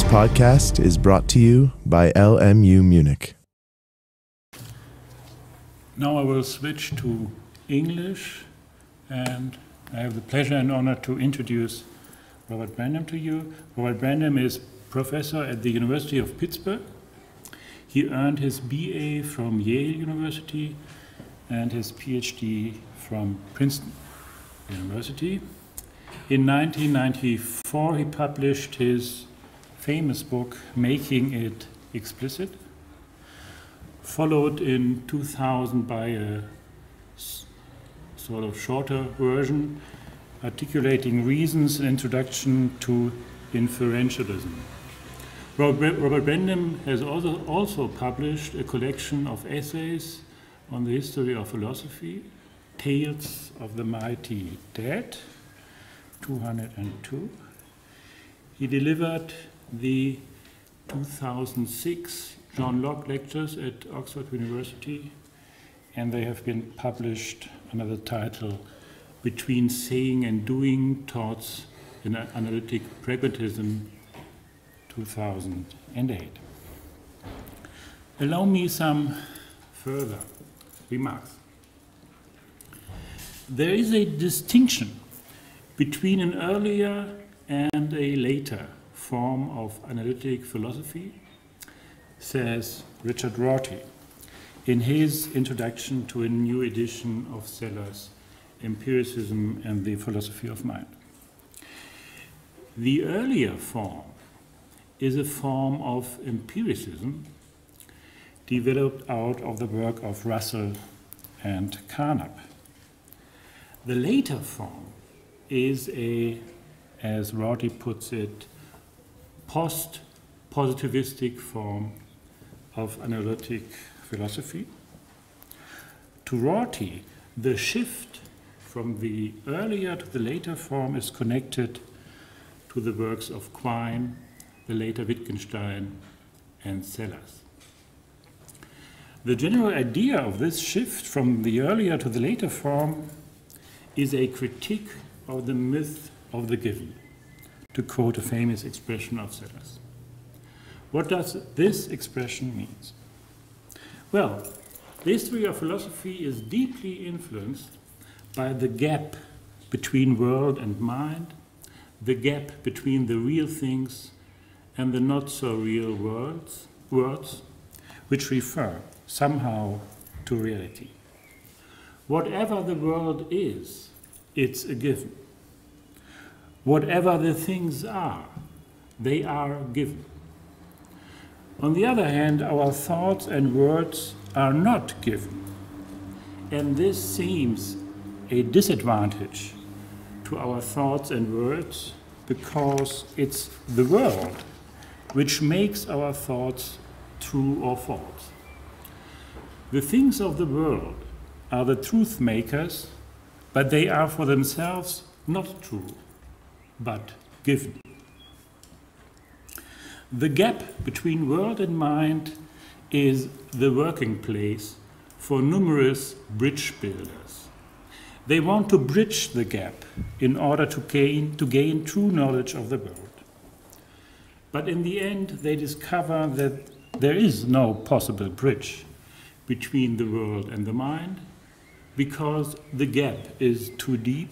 podcast is brought to you by LMU Munich. Now I will switch to English, and I have the pleasure and honor to introduce Robert Brandom to you. Robert Brandom is professor at the University of Pittsburgh. He earned his BA from Yale University and his PhD from Princeton University. In 1994, he published his famous book, Making It Explicit, followed in 2000 by a sort of shorter version, articulating reasons and introduction to inferentialism. Robert Brandom has also published a collection of essays on the history of philosophy, Tales of the Mighty Dead, 202. He delivered the 2006 John Locke lectures at Oxford University, and they have been published under the title Between Saying and Doing Thoughts in Analytic Pragmatism, 2008. Allow me some further remarks. There is a distinction between an earlier and a later form of analytic philosophy, says Richard Rorty in his introduction to a new edition of Sellars' Empiricism and the Philosophy of Mind. The earlier form is a form of empiricism developed out of the work of Russell and Carnap. The later form is a, as Rorty puts it, post-positivistic form of analytic philosophy. To Rorty, the shift from the earlier to the later form is connected to the works of Quine, the later Wittgenstein, and Sellars. The general idea of this shift from the earlier to the later form is a critique of the myth of the given, to quote a famous expression of Sellars. What does this expression mean? Well, the history of philosophy is deeply influenced by the gap between world and mind, the gap between the real things and the not-so-real worlds, which refer somehow to reality. Whatever the world is, it's a given. Whatever the things are, they are given. On the other hand, our thoughts and words are not given, and this seems a disadvantage to our thoughts and words because it's the world which makes our thoughts true or false. The things of the world are the truth makers, but they are for themselves not true, but given. The gap between world and mind is the working place for numerous bridge builders. They want to bridge the gap in order to gain true knowledge of the world. But in the end, they discover that there is no possible bridge between the world and the mind because the gap is too deep,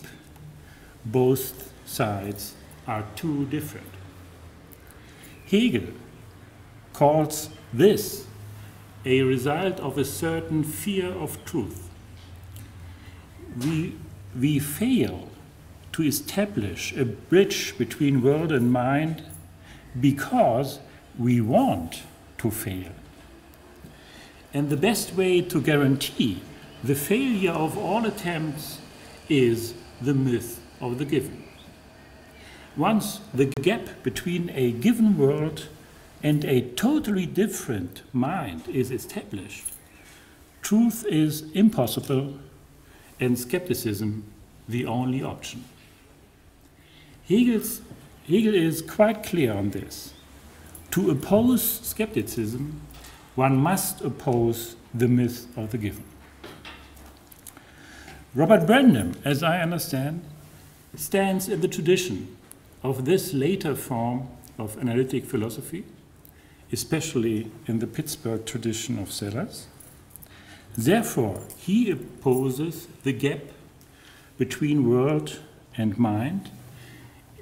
both sides are too different. Hegel calls this a result of a certain fear of truth. We fail to establish a bridge between world and mind because we want to fail. And the best way to guarantee the failure of all attempts is the myth of the given. Once the gap between a given world and a totally different mind is established, truth is impossible and skepticism the only option. Hegel is quite clear on this. To oppose skepticism, one must oppose the myth of the given. Robert Brandom, as I understand, stands in the tradition of this later form of analytic philosophy, especially in the Pittsburgh tradition of Sellars. Therefore, he opposes the gap between world and mind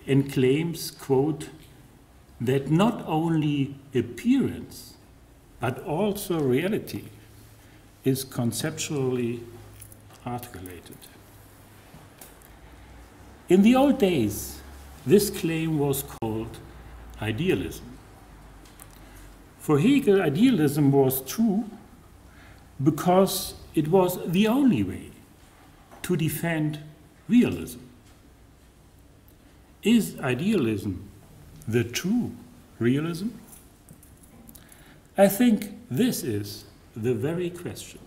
and claims, quote, that not only appearance, but also reality is conceptually articulated. In the old days, this claim was called idealism. For Hegel, idealism was true because it was the only way to defend realism. Is idealism the true realism? I think this is the very question.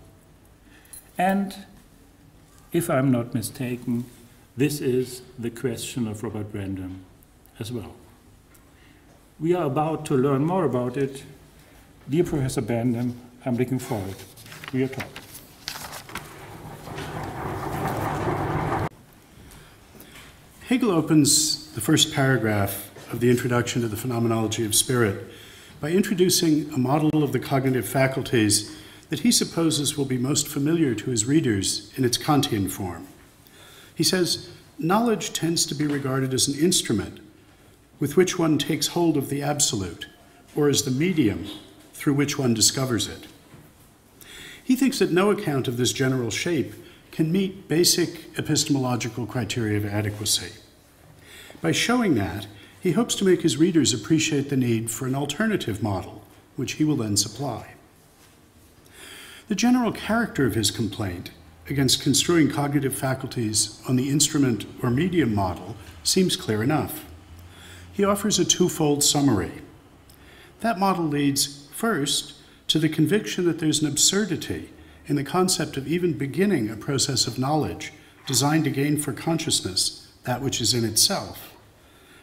And if I'm not mistaken, this is the question of Robert Brandom as well. We are about to learn more about it. Dear Professor Brandom, I'm looking forward to your talk. Hegel opens the first paragraph of the Introduction to the Phenomenology of Spirit by introducing a model of the cognitive faculties that he supposes will be most familiar to his readers in its Kantian form. He says, knowledge tends to be regarded as an instrument with which one takes hold of the absolute, or as the medium through which one discovers it. He thinks that no account of this general shape can meet basic epistemological criteria of adequacy. By showing that, he hopes to make his readers appreciate the need for an alternative model, which he will then supply. The general character of his complaint against construing cognitive faculties on the instrument or medium model seems clear enough. He offers a twofold summary. That model leads, first, to the conviction that there's an absurdity in the concept of even beginning a process of knowledge designed to gain for consciousness that which is in itself.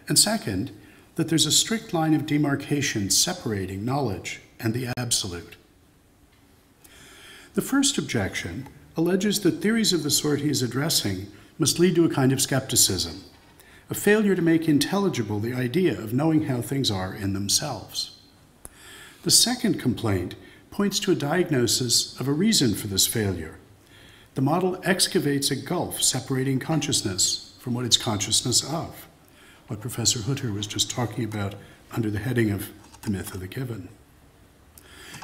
And second, that there's a strict line of demarcation separating knowledge and the absolute. The first objection alleges that theories of the sort he is addressing must lead to a kind of skepticism, a failure to make intelligible the idea of knowing how things are in themselves. The second complaint points to a diagnosis of a reason for this failure. The model excavates a gulf separating consciousness from what it's consciousness of, what Professor Hutter was just talking about under the heading of the myth of the given.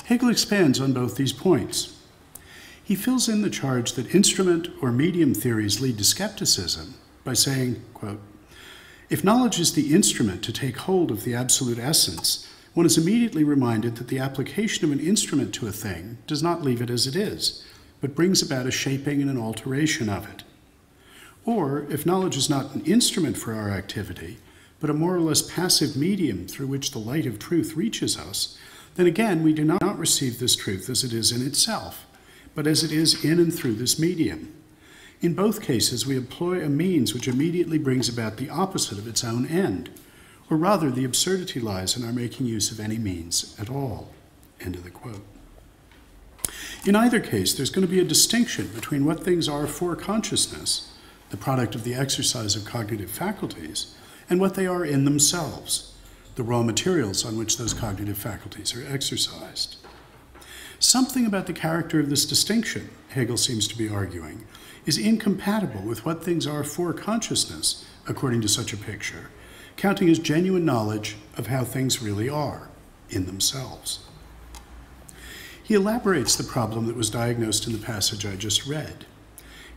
Hegel expands on both these points. He fills in the charge that instrument or medium theories lead to skepticism by saying, quote, if knowledge is the instrument to take hold of the absolute essence, one is immediately reminded that the application of an instrument to a thing does not leave it as it is, but brings about a shaping and an alteration of it. Or, if knowledge is not an instrument for our activity, but a more or less passive medium through which the light of truth reaches us, then again we do not receive this truth as it is in itself, but as it is in and through this medium. In both cases, we employ a means which immediately brings about the opposite of its own end, or rather the absurdity lies in our making use of any means at all. End of the quote. In either case, there's going to be a distinction between what things are for consciousness, the product of the exercise of cognitive faculties, and what they are in themselves, the raw materials on which those cognitive faculties are exercised. Something about the character of this distinction, Hegel seems to be arguing, is incompatible with what things are for consciousness, according to such a picture, counting as genuine knowledge of how things really are in themselves. He elaborates the problem that was diagnosed in the passage I just read.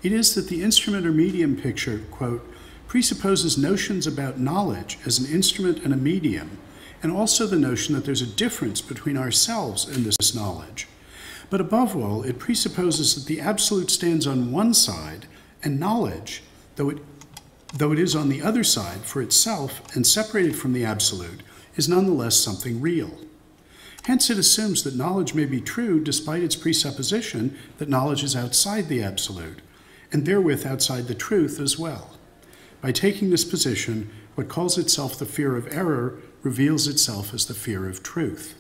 It is that the instrument or medium picture, quote, presupposes notions about knowledge as an instrument and a medium, and also the notion that there's a difference between ourselves and this knowledge. But above all, it presupposes that the absolute stands on one side, and knowledge, though it is on the other side for itself and separated from the absolute, is nonetheless something real. Hence, it assumes that knowledge may be true despite its presupposition that knowledge is outside the absolute, and therewith outside the truth as well. By taking this position, what calls itself the fear of error reveals itself as the fear of truth.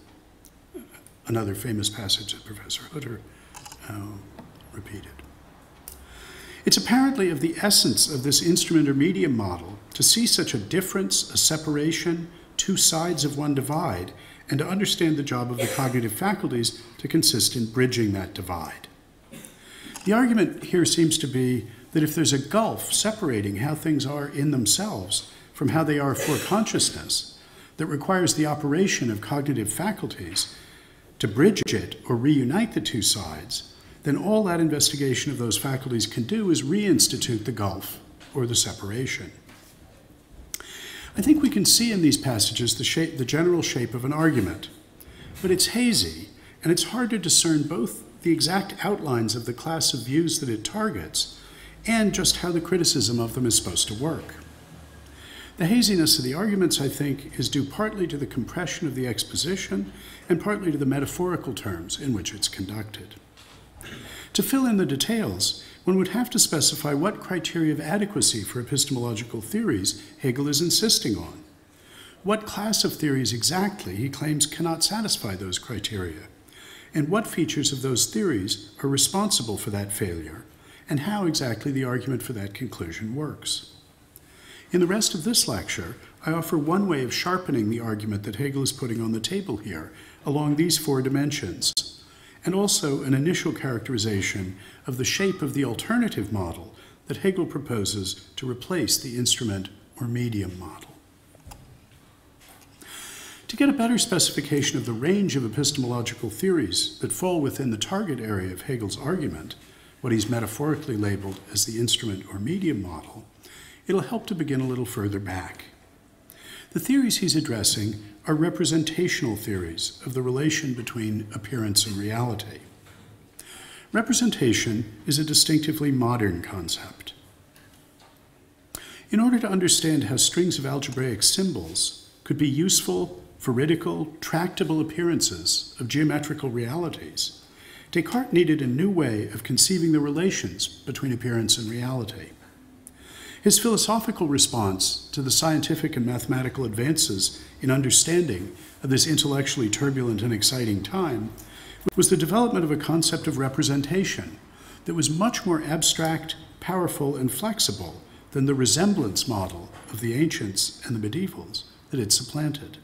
Another famous passage that Professor Hutter repeated. It's apparently of the essence of this instrument or medium model to see such a difference, a separation, two sides of one divide, and to understand the job of the cognitive faculties to consist in bridging that divide. The argument here seems to be that if there's a gulf separating how things are in themselves from how they are for consciousness, that requires the operation of cognitive faculties to bridge it or reunite the two sides, then all that investigation of those faculties can do is reinstitute the gulf or the separation. I think we can see in these passages the general shape of an argument, but it's hazy, and it's hard to discern both the exact outlines of the class of views that it targets and just how the criticism of them is supposed to work. The haziness of the arguments, I think, is due partly to the compression of the exposition and partly to the metaphorical terms in which it's conducted. To fill in the details, one would have to specify what criteria of adequacy for epistemological theories Hegel is insisting on. What class of theories exactly he claims cannot satisfy those criteria, and what features of those theories are responsible for that failure, and how exactly the argument for that conclusion works. In the rest of this lecture, I offer one way of sharpening the argument that Hegel is putting on the table here along these four dimensions, and also an initial characterization of the shape of the alternative model that Hegel proposes to replace the instrument or medium model. To get a better specification of the range of epistemological theories that fall within the target area of Hegel's argument, what he's metaphorically labeled as the instrument or medium model, it'll help to begin a little further back. The theories he's addressing are representational theories of the relation between appearance and reality. Representation is a distinctively modern concept. In order to understand how strings of algebraic symbols could be useful, veridical, tractable appearances of geometrical realities, Descartes needed a new way of conceiving the relations between appearance and reality. His philosophical response to the scientific and mathematical advances in understanding of this intellectually turbulent and exciting time was the development of a concept of representation that was much more abstract, powerful, and flexible than the resemblance model of the ancients and the medievals that it supplanted.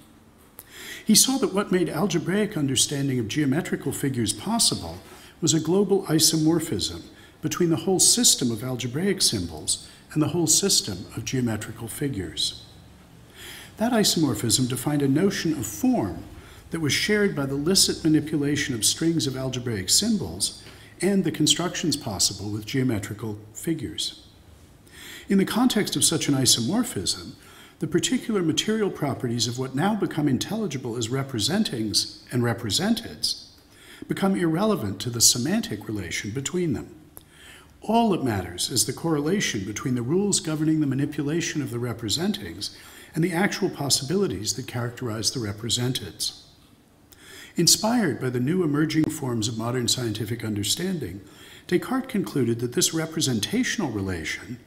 He saw that what made algebraic understanding of geometrical figures possible was a global isomorphism between the whole system of algebraic symbols and the whole system of geometrical figures. That isomorphism defined a notion of form that was shared by the licit manipulation of strings of algebraic symbols and the constructions possible with geometrical figures. In the context of such an isomorphism, the particular material properties of what now become intelligible as representings and representeds become irrelevant to the semantic relation between them. All that matters is the correlation between the rules governing the manipulation of the representings and the actual possibilities that characterize the representeds. Inspired by the new emerging forms of modern scientific understanding, Descartes concluded that this representational relation,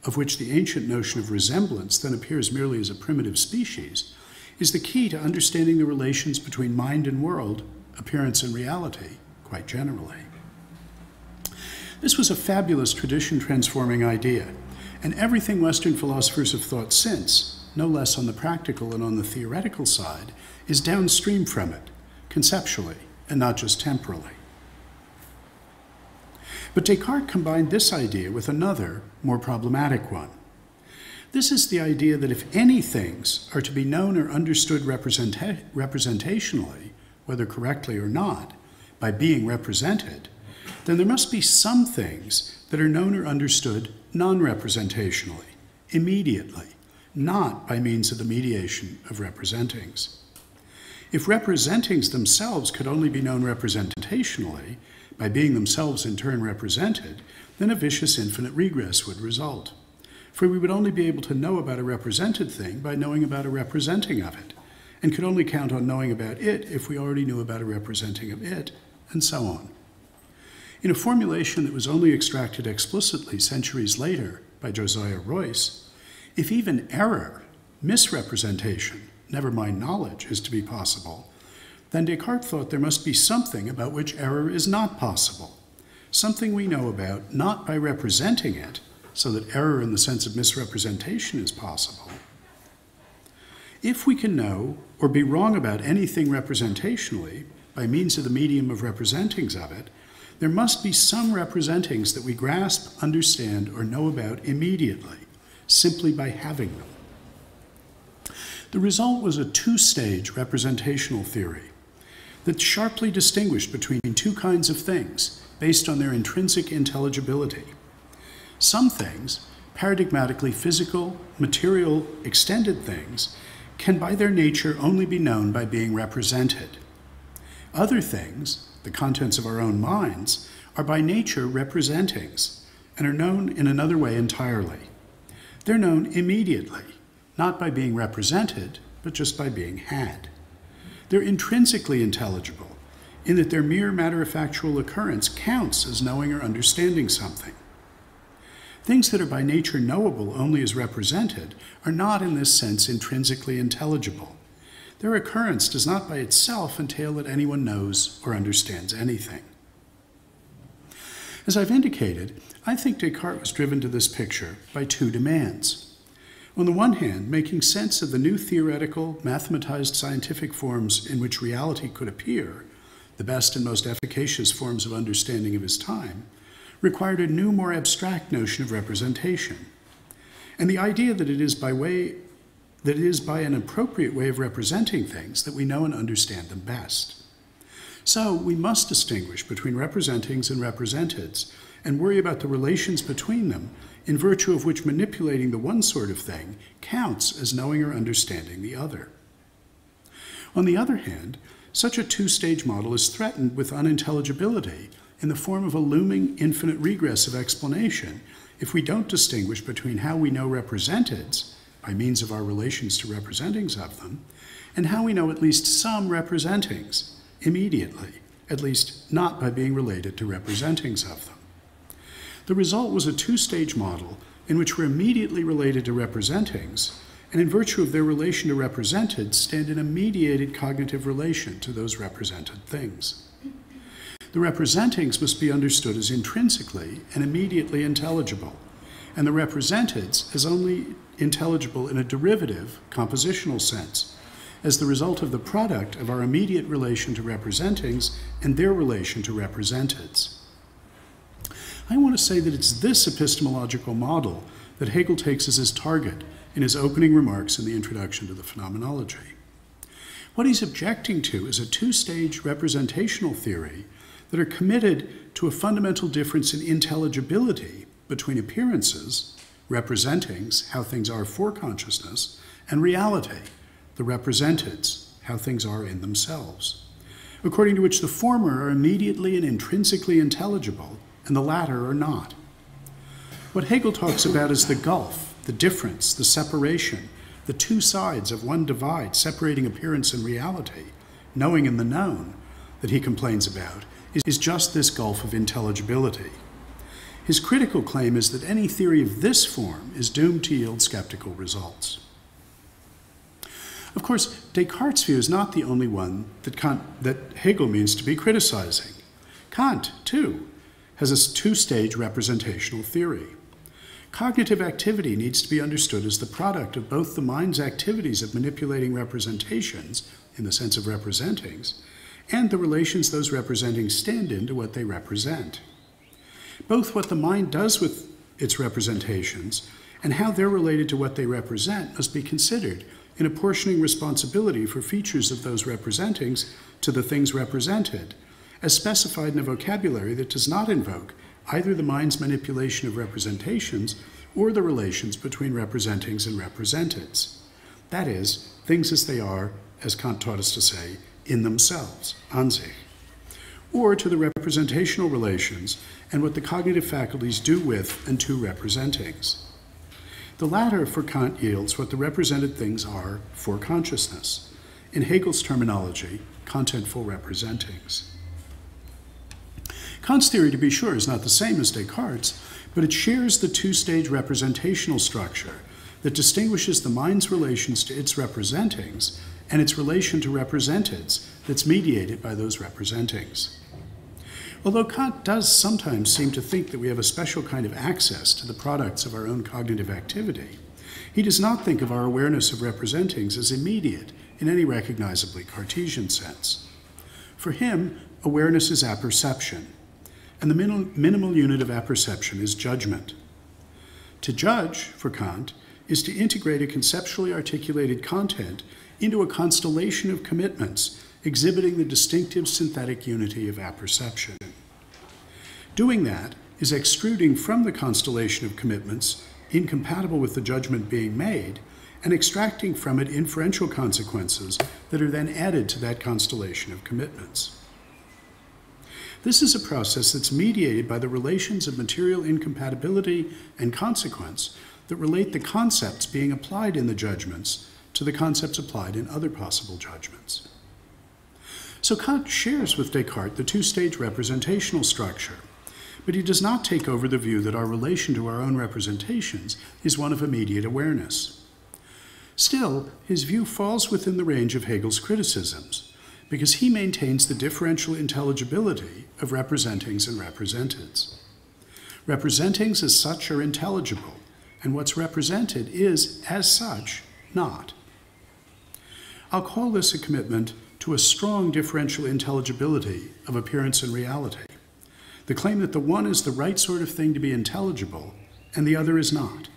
of which the ancient notion of resemblance then appears merely as a primitive species, is the key to understanding the relations between mind and world, appearance and reality, quite generally. This was a fabulous tradition-transforming idea, and everything Western philosophers have thought since, no less on the practical and on the theoretical side, is downstream from it, conceptually, and not just temporally. But Descartes combined this idea with another, more problematic one. This is the idea that if any things are to be known or understood representationally, whether correctly or not, by being represented, then there must be some things that are known or understood non-representationally, immediately, not by means of the mediation of representings. If representings themselves could only be known representationally, by being themselves in turn represented, then a vicious infinite regress would result. For we would only be able to know about a represented thing by knowing about a representing of it, and could only count on knowing about it if we already knew about a representing of it, and so on. In a formulation that was only extracted explicitly centuries later by Josiah Royce, if even error, misrepresentation, never mind knowledge, is to be possible, then Descartes thought there must be something about which error is not possible, something we know about not by representing it, so that error in the sense of misrepresentation is possible. If we can know or be wrong about anything representationally by means of the medium of representings of it, there must be some representings that we grasp, understand, or know about immediately, simply by having them. The result was a two-stage representational theory that sharply distinguished between two kinds of things based on their intrinsic intelligibility. Some things, paradigmatically physical, material, extended things, can by their nature only be known by being represented. Other things, the contents of our own minds, are by nature representings and are known in another way entirely. They're known immediately, not by being represented, but just by being had. They're intrinsically intelligible, in that their mere matter-of-factual occurrence counts as knowing or understanding something. Things that are by nature knowable only as represented are not in this sense intrinsically intelligible. Their occurrence does not by itself entail that anyone knows or understands anything. As I've indicated, I think Descartes was driven to this picture by two demands. On the one hand, making sense of the new theoretical, mathematized scientific forms in which reality could appear, the best and most efficacious forms of understanding of his time, required a new, more abstract notion of representation. And the idea that it is by an appropriate way of representing things that we know and understand them best. So we must distinguish between representings and representeds and worry about the relations between them, in virtue of which manipulating the one sort of thing counts as knowing or understanding the other. On the other hand, such a two-stage model is threatened with unintelligibility in the form of a looming infinite regress of explanation if we don't distinguish between how we know representeds, by means of our relations to representings of them, and how we know at least some representings immediately, at least not by being related to representings of them. The result was a two-stage model in which we're immediately related to representings, and in virtue of their relation to represented, stand in a mediated cognitive relation to those represented things. The representings must be understood as intrinsically and immediately intelligible, and the representeds as only intelligible in a derivative, compositional sense, as the result of the product of our immediate relation to representings and their relation to representeds. I want to say that it's this epistemological model that Hegel takes as his target in his opening remarks in the introduction to the Phenomenology. What he's objecting to is a two-stage representational theory that are committed to a fundamental difference in intelligibility between appearances, representings, how things are for consciousness, and reality, the representeds, how things are in themselves, according to which the former are immediately and intrinsically intelligible, and the latter are not. What Hegel talks about is the gulf, the difference, the separation, the two sides of one divide separating appearance and reality, knowing and the known, that he complains about, is just this gulf of intelligibility. His critical claim is that any theory of this form is doomed to yield skeptical results. Of course, Descartes' view is not the only one that Hegel means to be criticizing. Kant, too, has a two-stage representational theory. Cognitive activity needs to be understood as the product of both the mind's activities of manipulating representations, in the sense of representings, and the relations those representings stand in to what they represent. Both what the mind does with its representations and how they're related to what they represent must be considered in apportioning responsibility for features of those representings to the things represented, as specified in a vocabulary that does not invoke either the mind's manipulation of representations or the relations between representings and representeds. That is, things as they are, as Kant taught us to say, in themselves, an sich, or to the representational relations and what the cognitive faculties do with and to representings. The latter, for Kant, yields what the represented things are for consciousness. In Hegel's terminology, contentful representings. Kant's theory, to be sure, is not the same as Descartes', but it shares the two-stage representational structure that distinguishes the mind's relations to its representings and its relation to representeds that's mediated by those representings. Although Kant does sometimes seem to think that we have a special kind of access to the products of our own cognitive activity, He does not think of our awareness of representings as immediate in any recognizably Cartesian sense. For him, awareness is apperception, and the minimal unit of apperception is judgment. To judge, for Kant, is to integrate a conceptually articulated content into a constellation of commitments exhibiting the distinctive synthetic unity of apperception. Doing that is extruding from the constellation of commitments incompatible with the judgment being made and extracting from it inferential consequences that are then added to that constellation of commitments. This is a process that's mediated by the relations of material incompatibility and consequence that relate the concepts being applied in the judgments to the concepts applied in other possible judgments. So Kant shares with Descartes the two-stage representational structure, but he does not take over the view that our relation to our own representations is one of immediate awareness. Still, his view falls within the range of Hegel's criticisms, because he maintains the differential intelligibility of representings and representeds. Representings as such are intelligible, and what's represented is, as such, not. I'll call this a commitment to a strong differential intelligibility of appearance and reality, the claim that the one is the right sort of thing to be intelligible, and the other is not.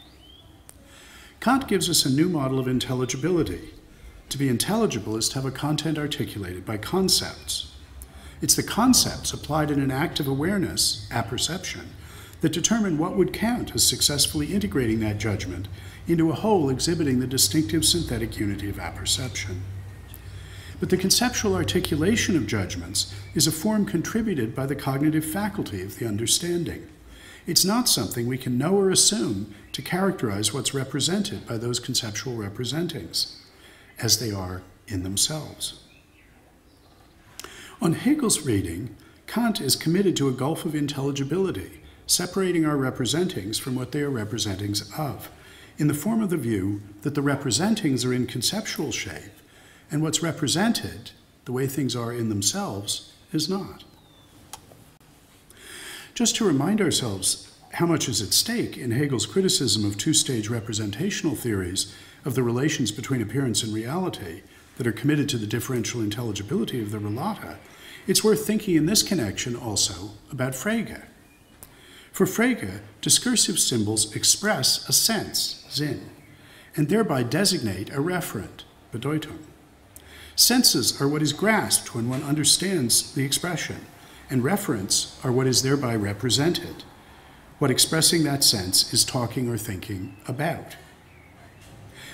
Kant gives us a new model of intelligibility. To be intelligible is to have a content articulated by concepts. It's the concepts applied in an act of awareness, apperception, that determine what would count as successfully integrating that judgment into a whole exhibiting the distinctive synthetic unity of apperception. But the conceptual articulation of judgments is a form contributed by the cognitive faculty of the understanding. It's not something we can know or assume to characterize what's represented by those conceptual representings, as they are in themselves. On Hegel's reading, Kant is committed to a gulf of intelligibility, separating our representings from what they are representings of, in the form of the view that the representings are in conceptual shape, and what's represented, the way things are in themselves, is not. Just to remind ourselves how much is at stake in Hegel's criticism of two-stage representational theories of the relations between appearance and reality that are committed to the differential intelligibility of the relata, it's worth thinking in this connection also about Frege. For Frege, discursive symbols express a sense, Sinn, and thereby designate a referent, Bedeutung. Senses are what is grasped when one understands the expression, and referents are what is thereby represented, what expressing that sense is talking or thinking about.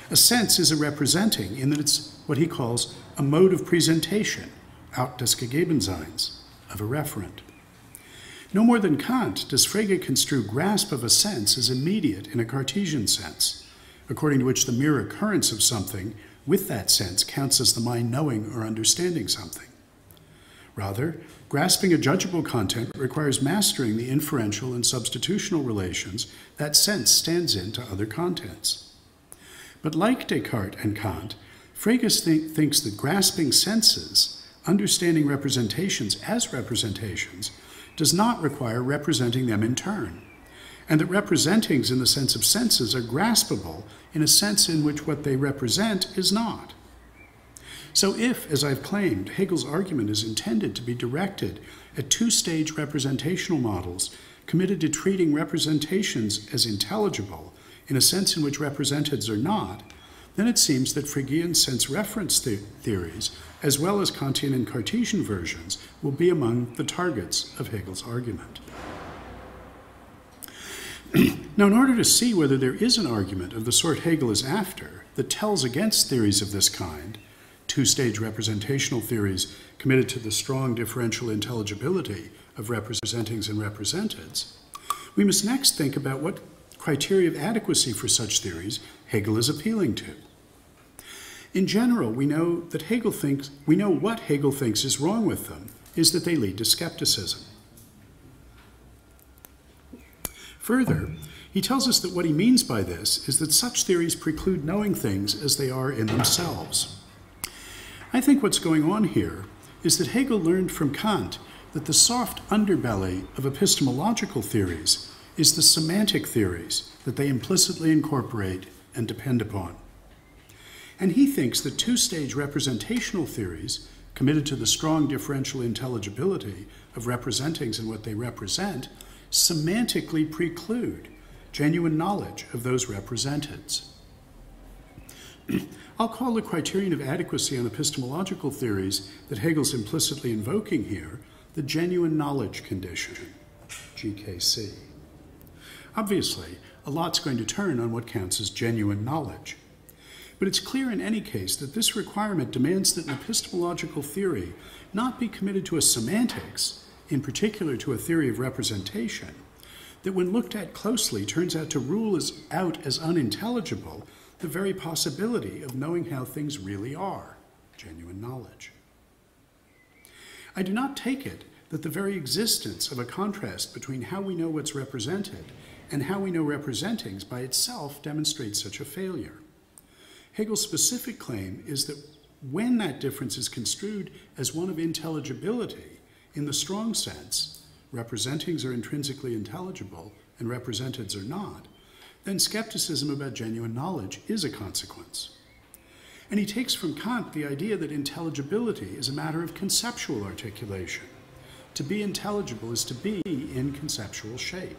A sense is a representing in that it's what he calls a mode of presentation, out des Gegebenseins, of a referent. No more than Kant does Frege construe grasp of a sense as immediate in a Cartesian sense, according to which the mere occurrence of something with that sense counts as the mind knowing or understanding something. Rather, grasping a judgeable content requires mastering the inferential and substitutional relations that sense stands in to other contents. But like Descartes and Kant, Frege thinks that grasping senses, understanding representations as representations, does not require representing them in turn, and that representings in the sense of senses are graspable in a sense in which what they represent is not. So if, as I've claimed, Hegel's argument is intended to be directed at two-stage representational models committed to treating representations as intelligible in a sense in which representeds are not, then it seems that Fregean sense reference theories, as well as Kantian and Cartesian versions, will be among the targets of Hegel's argument. Now, in order to see whether there is an argument of the sort Hegel is after that tells against theories of this kind, two-stage representational theories committed to the strong differential intelligibility of representings and representeds, we must next think about what criteria of adequacy for such theories Hegel is appealing to. In general, we know what Hegel thinks is wrong with them is that they lead to skepticism. Further, he tells us that what he means by this is that such theories preclude knowing things as they are in themselves. I think what's going on here is that Hegel learned from Kant that the soft underbelly of epistemological theories is the semantic theories that they implicitly incorporate and depend upon. And he thinks that two-stage representational theories, committed to the strong differential intelligibility of representings and what they represent, semantically preclude genuine knowledge of those representeds. I'll call the criterion of adequacy on epistemological theories that Hegel's implicitly invoking here the genuine knowledge condition, GKC. Obviously, a lot's going to turn on what counts as genuine knowledge. But it's clear in any case that this requirement demands that an epistemological theory not be committed to a semantics, in particular to a theory of representation, that when looked at closely turns out to rule out as unintelligible the very possibility of knowing how things really are, genuine knowledge. I do not take it that the very existence of a contrast between how we know what's represented and how we know representings by itself demonstrates such a failure. Hegel's specific claim is that when that difference is construed as one of intelligibility, in the strong sense, representings are intrinsically intelligible and representeds are not, then skepticism about genuine knowledge is a consequence. And he takes from Kant the idea that intelligibility is a matter of conceptual articulation. To be intelligible is to be in conceptual shape.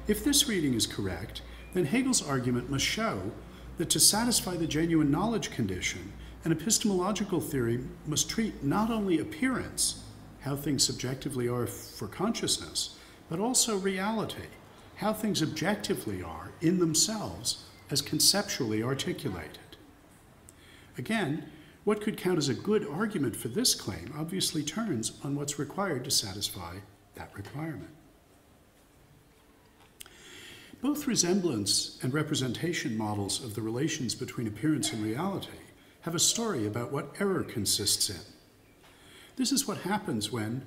If this reading is correct, then Hegel's argument must show that to satisfy the genuine knowledge condition, an epistemological theory must treat not only appearance, how things subjectively are for consciousness, but also reality, how things objectively are in themselves as conceptually articulated. Again, what could count as a good argument for this claim obviously turns on what's required to satisfy that requirement. Both resemblance and representation models of the relations between appearance and reality have a story about what error consists in. This is what happens when,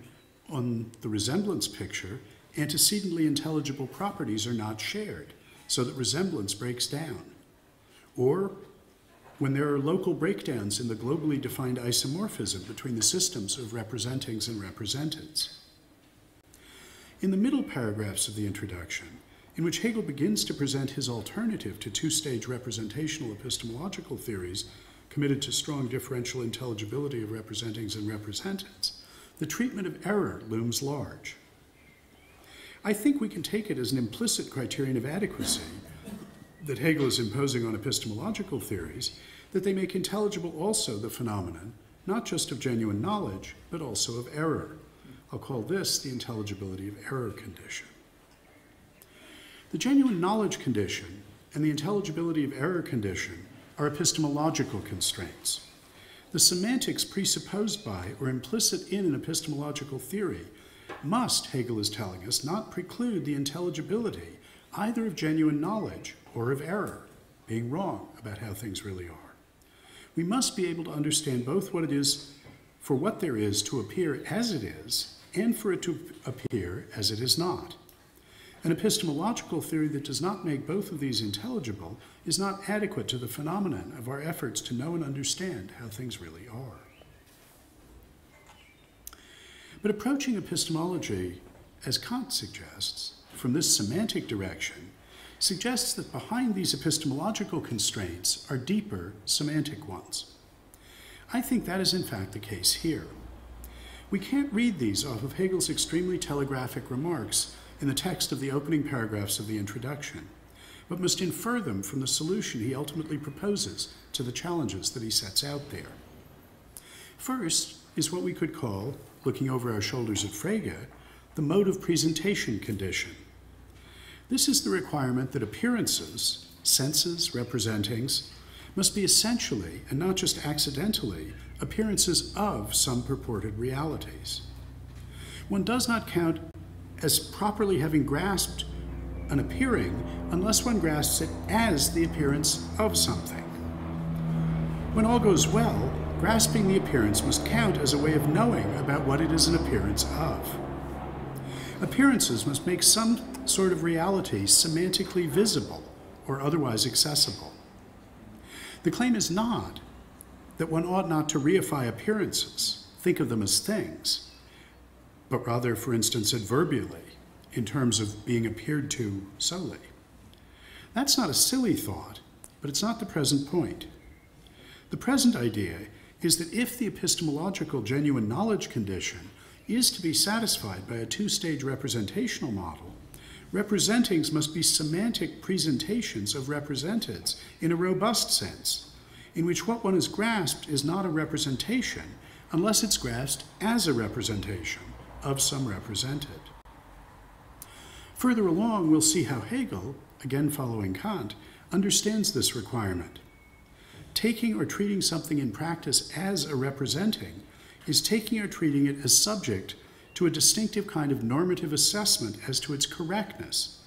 on the resemblance picture, antecedently intelligible properties are not shared, so that resemblance breaks down. Or when there are local breakdowns in the globally defined isomorphism between the systems of representings and representeds. In the middle paragraphs of the introduction, in which Hegel begins to present his alternative to two-stage representational epistemological theories committed to strong differential intelligibility of representings and representeds, the treatment of error looms large. I think we can take it as an implicit criterion of adequacy that Hegel is imposing on epistemological theories, that they make intelligible also the phenomenon, not just of genuine knowledge, but also of error. I'll call this the intelligibility of error condition. The genuine knowledge condition and the intelligibility of error condition are epistemological constraints. The semantics presupposed by or implicit in an epistemological theory must, Hegel is telling us, not preclude the intelligibility either of genuine knowledge or of error, being wrong about how things really are. We must be able to understand both what it is for what there is to appear as it is and for it to appear as it is not. An epistemological theory that does not make both of these intelligible is not adequate to the phenomenon of our efforts to know and understand how things really are. But approaching epistemology, as Kant suggests, from this semantic direction, suggests that behind these epistemological constraints are deeper semantic ones. I think that is in fact the case here. We can't read these off of Hegel's extremely telegraphic remarks in the text of the opening paragraphs of the introduction, but must infer them from the solution he ultimately proposes to the challenges that he sets out there. First is what we could call, looking over our shoulders at Frege, the mode of presentation condition. This is the requirement that appearances, senses, representings, must be essentially, and not just accidentally, appearances of some purported realities. One does not count as properly having grasped an appearing unless one grasps it as the appearance of something. When all goes well, grasping the appearance must count as a way of knowing about what it is an appearance of. Appearances must make some sort of reality semantically visible or otherwise accessible. The claim is not that one ought not to reify appearances, think of them as things, but rather, for instance, adverbially, in terms of being appeared to solely. That's not a silly thought, but it's not the present point. The present idea is that if the epistemological genuine knowledge condition is to be satisfied by a two-stage representational model, representings must be semantic presentations of representeds in a robust sense, in which what one has grasped is not a representation unless it's grasped as a representation of some represented. Further along, we'll see how Hegel, again following Kant, understands this requirement. Taking or treating something in practice as a representing is taking or treating it as subject to a distinctive kind of normative assessment as to its correctness,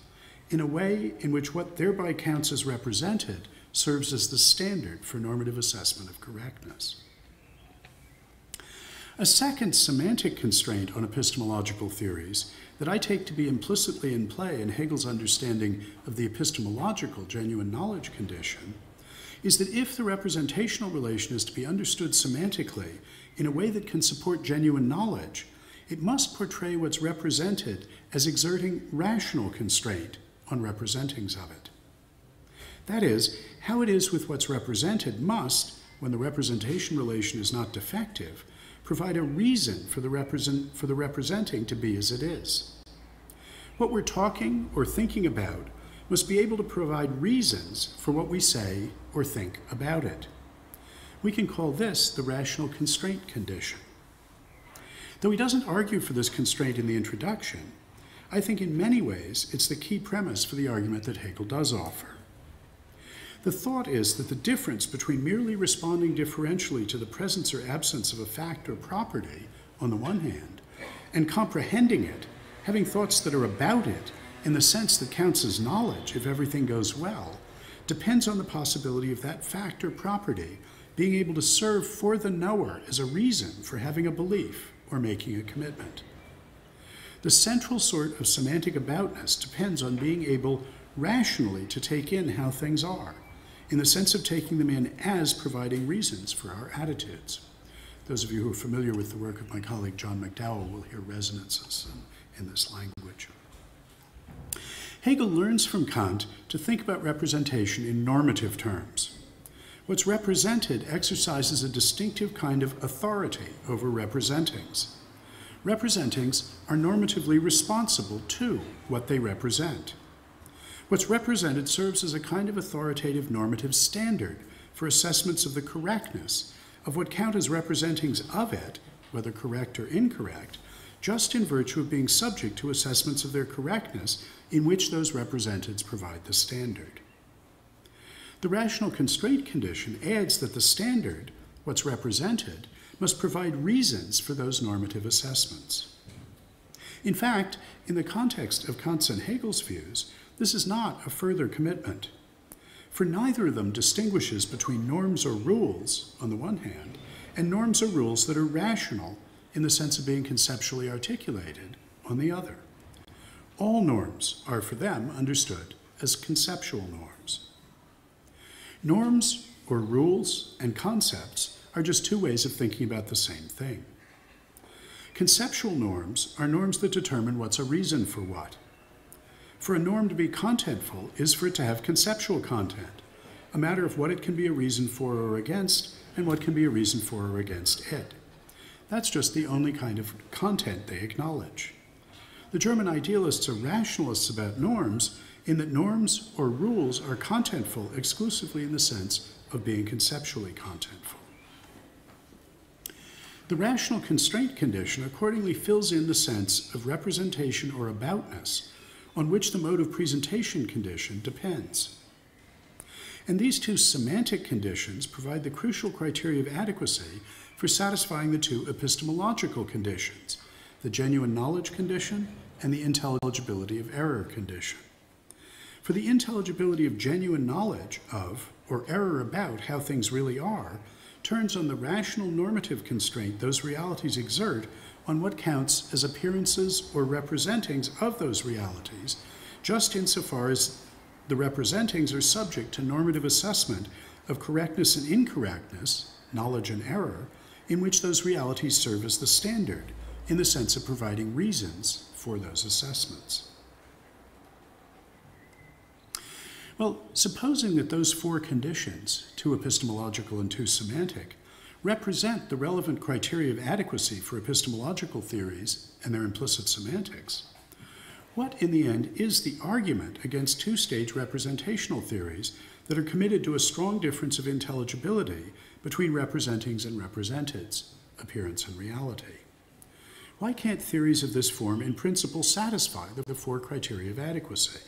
in a way in which what thereby counts as represented serves as the standard for normative assessment of correctness. A second semantic constraint on epistemological theories that I take to be implicitly in play in Hegel's understanding of the epistemological genuine knowledge condition is that if the representational relation is to be understood semantically in a way that can support genuine knowledge, it must portray what's represented as exerting rational constraint on representings of it. That is, how it is with what's represented must, when the representation relation is not defective, provide a reason for the representing to be as it is. What we're talking or thinking about must be able to provide reasons for what we say or think about it. We can call this the rational constraint condition. Though he doesn't argue for this constraint in the introduction, I think in many ways it's the key premise for the argument that Hegel does offer. The thought is that the difference between merely responding differentially to the presence or absence of a fact or property, on the one hand, and comprehending it, having thoughts that are about it, in the sense that counts as knowledge if everything goes well, depends on the possibility of that fact or property being able to serve for the knower as a reason for having a belief or making a commitment. The central sort of semantic aboutness depends on being able rationally to take in how things are, in the sense of taking them in as providing reasons for our attitudes. Those of you who are familiar with the work of my colleague John McDowell will hear resonances in this language. Hegel learns from Kant to think about representation in normative terms. What's represented exercises a distinctive kind of authority over representings. Representings are normatively responsible to what they represent. What's represented serves as a kind of authoritative normative standard for assessments of the correctness of what count as representings of it, whether correct or incorrect, just in virtue of being subject to assessments of their correctness in which those representeds provide the standard. The rational constraint condition adds that the standard, what's represented, must provide reasons for those normative assessments. In fact, in the context of Kant's and Hegel's views, this is not a further commitment, for neither of them distinguishes between norms or rules, on the one hand, and norms or rules that are rational in the sense of being conceptually articulated, on the other. All norms are, for them, understood as conceptual norms. Norms, or rules, and concepts are just two ways of thinking about the same thing. Conceptual norms are norms that determine what's a reason for what. For a norm to be contentful is for it to have conceptual content, a matter of what it can be a reason for or against, and what can be a reason for or against it. That's just the only kind of content they acknowledge. The German idealists are rationalists about norms in that norms or rules are contentful exclusively in the sense of being conceptually contentful. The rational constraint condition accordingly fills in the sense of representation or aboutness on which the mode of presentation condition depends. And these two semantic conditions provide the crucial criteria of adequacy for satisfying the two epistemological conditions, the genuine knowledge condition and the intelligibility of error condition. For the intelligibility of genuine knowledge of, or error about how things really are, turns on the rational normative constraint those realities exert on what counts as appearances or representings of those realities, just insofar as the representings are subject to normative assessment of correctness and incorrectness, knowledge and error, in which those realities serve as the standard, in the sense of providing reasons for those assessments. Well, supposing that those four conditions, two epistemological and two semantic, represent the relevant criteria of adequacy for epistemological theories and their implicit semantics, what in the end is the argument against two-stage representational theories that are committed to a strong difference of intelligibility between representings and representeds, appearance and reality? Why can't theories of this form in principle satisfy the four criteria of adequacy?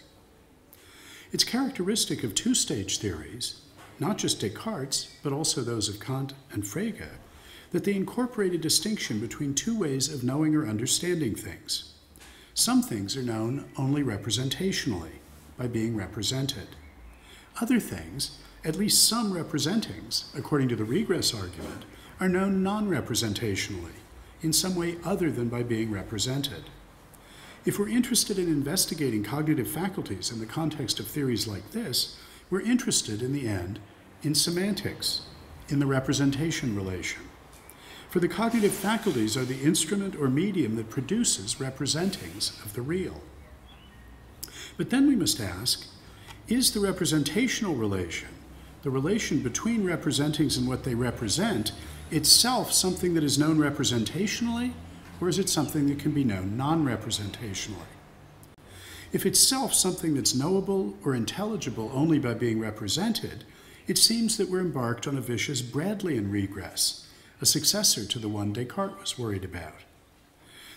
It's characteristic of two-stage theories, not just Descartes, but also those of Kant and Frege, that they incorporate a distinction between two ways of knowing or understanding things. Some things are known only representationally, by being represented. Other things, at least some representings, according to the regress argument, are known non-representationally, in some way other than by being represented. If we're interested in investigating cognitive faculties in the context of theories like this, we're interested, in the end, in semantics, in the representation relation. For the cognitive faculties are the instrument or medium that produces representings of the real. But then we must ask, is the representational relation, the relation between representings and what they represent, itself something that is known representationally, or is it something that can be known non-representationally? If it's self something that's knowable or intelligible only by being represented, it seems that we're embarked on a vicious Bradleyan regress, a successor to the one Descartes was worried about.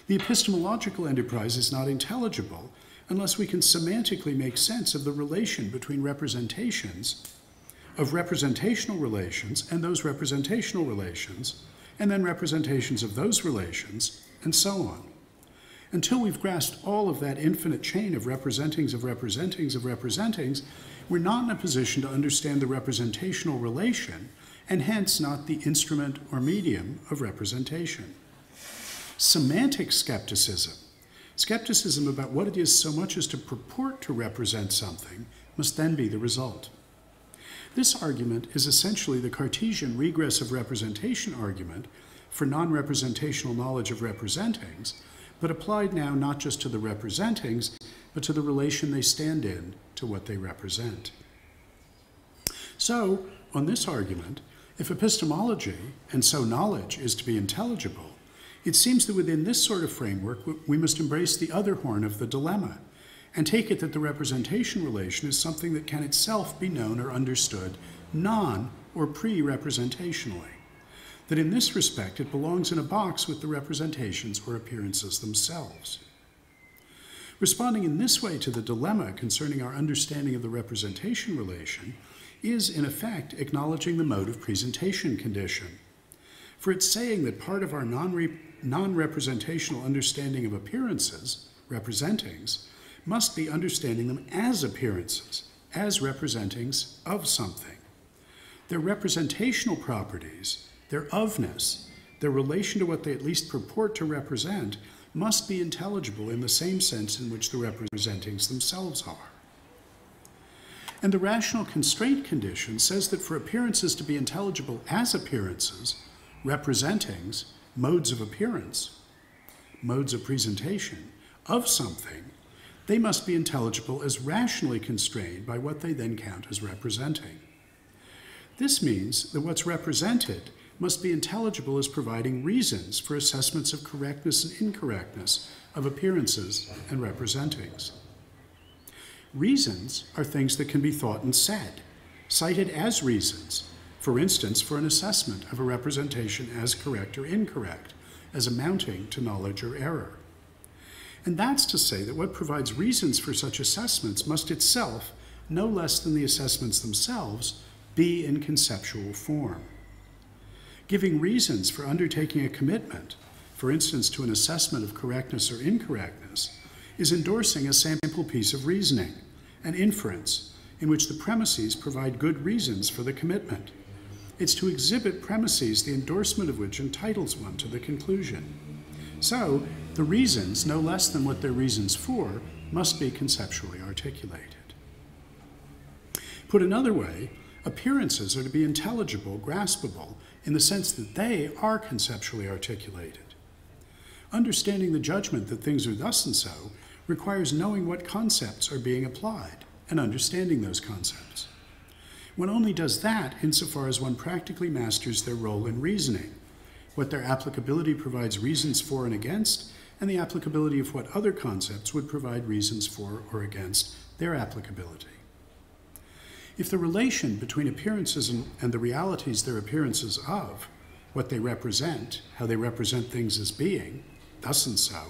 The epistemological enterprise is not intelligible unless we can semantically make sense of the relation between representations, of representational relations and those representational relations, and then representations of those relations, and so on. Until we've grasped all of that infinite chain of representings of representings of representings, we're not in a position to understand the representational relation, and hence not the instrument or medium of representation. Semantic skepticism, skepticism about what it is so much as to purport to represent something, must then be the result. This argument is essentially the Cartesian regress of representation argument for non-representational knowledge of representings, but applied now not just to the representings, but to the relation they stand in to what they represent. So, on this argument, if epistemology, and so knowledge, is to be intelligible, it seems that within this sort of framework we must embrace the other horn of the dilemma, and take it that the representation relation is something that can itself be known or understood non- or pre-representationally, that in this respect it belongs in a box with the representations or appearances themselves. Responding in this way to the dilemma concerning our understanding of the representation relation is, in effect, acknowledging the mode of presentation condition. For it's saying that part of our non-representational understanding of appearances, representings, must be understanding them as appearances, as representings of something. Their representational properties, their ofness, their relation to what they at least purport to represent, must be intelligible in the same sense in which the representings themselves are. And the rational constraint condition says that for appearances to be intelligible as appearances, representings, modes of appearance, modes of presentation of something, they must be intelligible as rationally constrained by what they then count as representing. This means that what's represented must be intelligible as providing reasons for assessments of correctness and incorrectness of appearances and representings. Reasons are things that can be thought and said, cited as reasons, for instance, for an assessment of a representation as correct or incorrect, as amounting to knowledge or error. And that's to say that what provides reasons for such assessments must itself, no less than the assessments themselves, be in conceptual form. Giving reasons for undertaking a commitment, for instance to an assessment of correctness or incorrectness, is endorsing a sample piece of reasoning, an inference, in which the premises provide good reasons for the commitment. It's to exhibit premises the endorsement of which entitles one to the conclusion. So, the reasons, no less than what they're reasons for, must be conceptually articulated. Put another way, appearances are to be intelligible, graspable, in the sense that they are conceptually articulated. Understanding the judgment that things are thus and so requires knowing what concepts are being applied, and understanding those concepts. One only does that insofar as one practically masters their role in reasoning, what their applicability provides reasons for and against, and the applicability of what other concepts would provide reasons for or against their applicability. If the relation between appearances and the realities they're appearances of, what they represent, how they represent things as being, thus and so,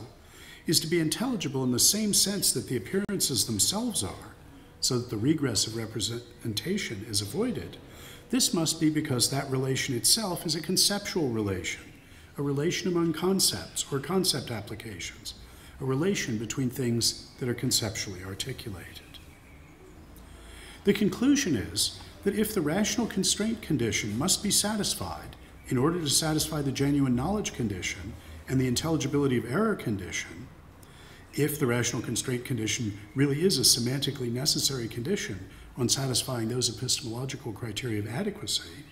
is to be intelligible in the same sense that the appearances themselves are, so that the regress of representation is avoided, this must be because that relation itself is a conceptual relation, a relation among concepts or concept applications, a relation between things that are conceptually articulated. The conclusion is that if the rational constraint condition must be satisfied in order to satisfy the genuine knowledge condition and the intelligibility of error condition, if the rational constraint condition really is a semantically necessary condition on satisfying those epistemological criteria of adequacy,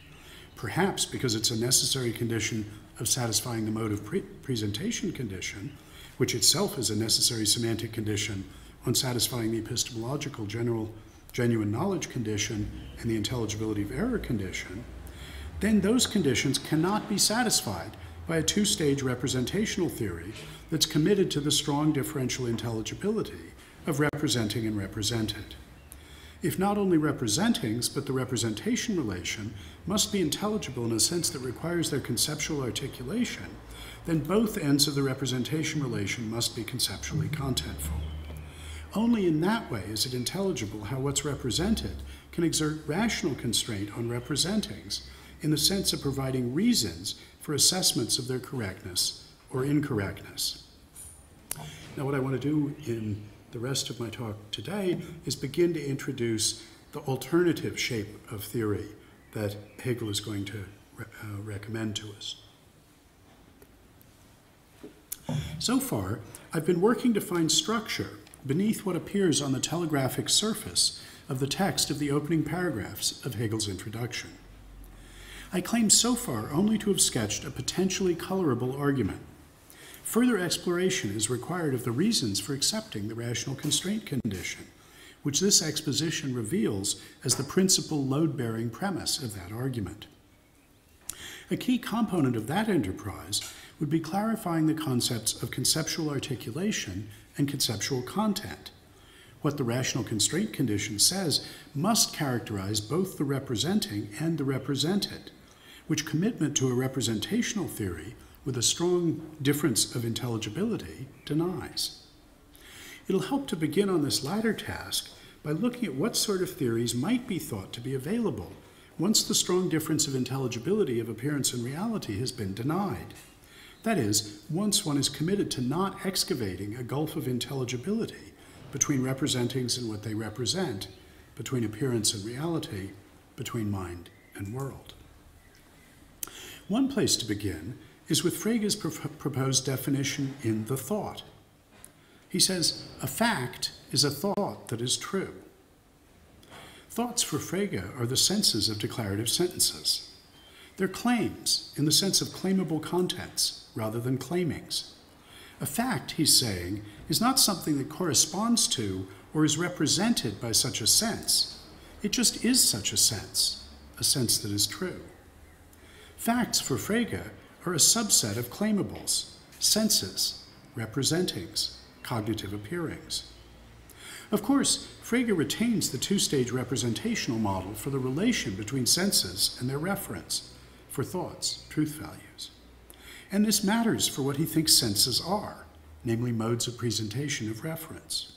perhaps because it's a necessary condition of satisfying the mode of presentation condition, which itself is a necessary semantic condition on satisfying the epistemological genuine knowledge condition and the intelligibility of error condition, then those conditions cannot be satisfied by a two-stage representational theory that's committed to the strong differential intelligibility of representing and represented. If not only representings, but the representation relation must be intelligible in a sense that requires their conceptual articulation, then both ends of the representation relation must be conceptually contentful. Only in that way is it intelligible how what's represented can exert rational constraint on representings in the sense of providing reasons for assessments of their correctness or incorrectness. Now, what I want to do in the rest of my talk today is begin to introduce the alternative shape of theory that Hegel is going to recommend to us. So far, I've been working to find structure beneath what appears on the telegraphic surface of the text of the opening paragraphs of Hegel's introduction. I claim so far only to have sketched a potentially colorable argument. Further exploration is required of the reasons for accepting the rational constraint condition, which this exposition reveals as the principal load-bearing premise of that argument. A key component of that enterprise would be clarifying the concepts of conceptual articulation and conceptual content. What the rational constraint condition says must characterize both the representing and the represented, which commitment to a representational theory with a strong difference of intelligibility denies. It'll help to begin on this latter task by looking at what sort of theories might be thought to be available once the strong difference of intelligibility of appearance and reality has been denied. That is, once one is committed to not excavating a gulf of intelligibility between representings and what they represent, between appearance and reality, between mind and world. One place to begin is with Frege's proposed definition in The Thought. He says, a fact is a thought that is true. Thoughts for Frege are the senses of declarative sentences. They're claims in the sense of claimable contents rather than claimings. A fact, he's saying, is not something that corresponds to or is represented by such a sense. It just is such a sense that is true. Facts for Frege are a subset of claimables, senses, representings, cognitive appearings. Of course, Frege retains the two-stage representational model for the relation between senses and their reference, for thoughts, truth values. And this matters for what he thinks senses are, namely modes of presentation of reference.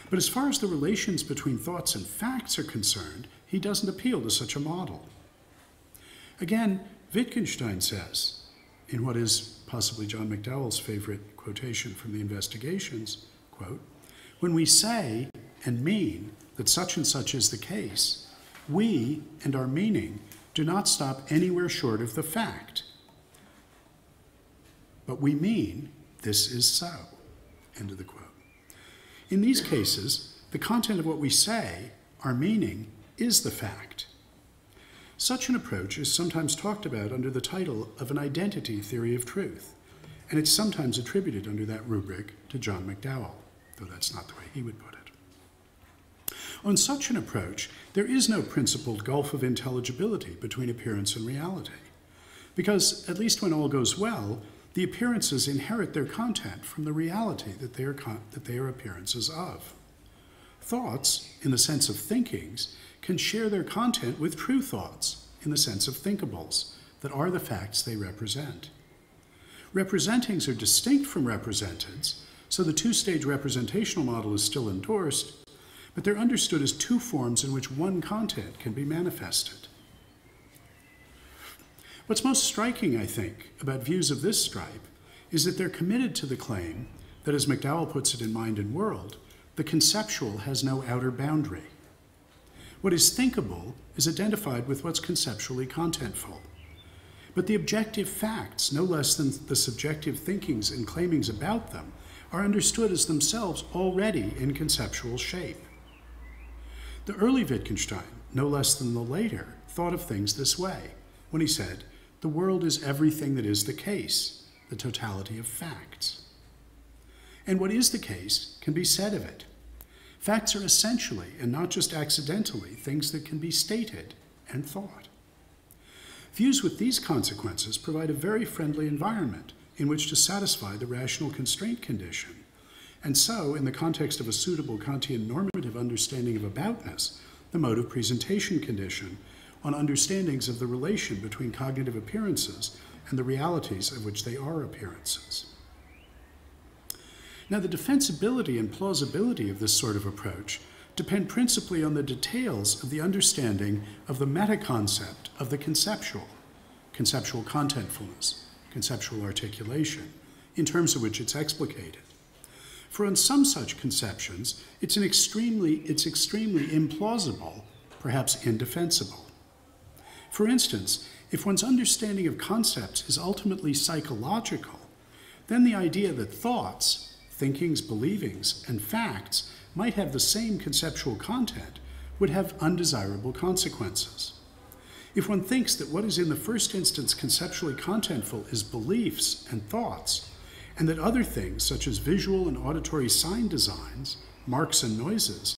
But as far as the relations between thoughts and facts are concerned, he doesn't appeal to such a model. Again, Wittgenstein says, in what is possibly John McDowell's favorite quotation from the Investigations, quote, when we say and mean that such and such is the case, we and our meaning do not stop anywhere short of the fact. But we mean this is so, end of the quote. In these cases, the content of what we say, our meaning, is the fact. Such an approach is sometimes talked about under the title of an identity theory of truth, and it's sometimes attributed under that rubric to John McDowell, though that's not the way he would put it. On such an approach, there is no principled gulf of intelligibility between appearance and reality, because, at least when all goes well, the appearances inherit their content from the reality that they are appearances of. Thoughts, in the sense of thinkings, can share their content with true thoughts, in the sense of thinkables, that are the facts they represent. Representings are distinct from representeds, so the two-stage representational model is still endorsed, but they're understood as two forms in which one content can be manifested. What's most striking, I think, about views of this stripe is that they're committed to the claim that, as McDowell puts it in Mind and World, the conceptual has no outer boundary. What is thinkable is identified with what's conceptually contentful. But the objective facts, no less than the subjective thinkings and claimings about them, are understood as themselves already in conceptual shape. The early Wittgenstein, no less than the later, thought of things this way when he said, "The world is everything that is the case, the totality of facts." And what is the case can be said of it. Facts are essentially, and not just accidentally, things that can be stated and thought. Views with these consequences provide a very friendly environment in which to satisfy the rational constraint condition. And so, in the context of a suitable Kantian normative understanding of aboutness, the mode of presentation condition on understandings of the relation between cognitive appearances and the realities of which they are appearances. Now, the defensibility and plausibility of this sort of approach depend principally on the details of the understanding of the meta-concept of the conceptual contentfulness, conceptual articulation, in terms of which it's explicated. For in some such conceptions, it's extremely implausible, perhaps indefensible. For instance, if one's understanding of concepts is ultimately psychological, then the idea that thoughts, thinkings, believings, and facts might have the same conceptual content would have undesirable consequences. If one thinks that what is in the first instance conceptually contentful is beliefs and thoughts, and that other things such as visual and auditory sign designs, marks and noises,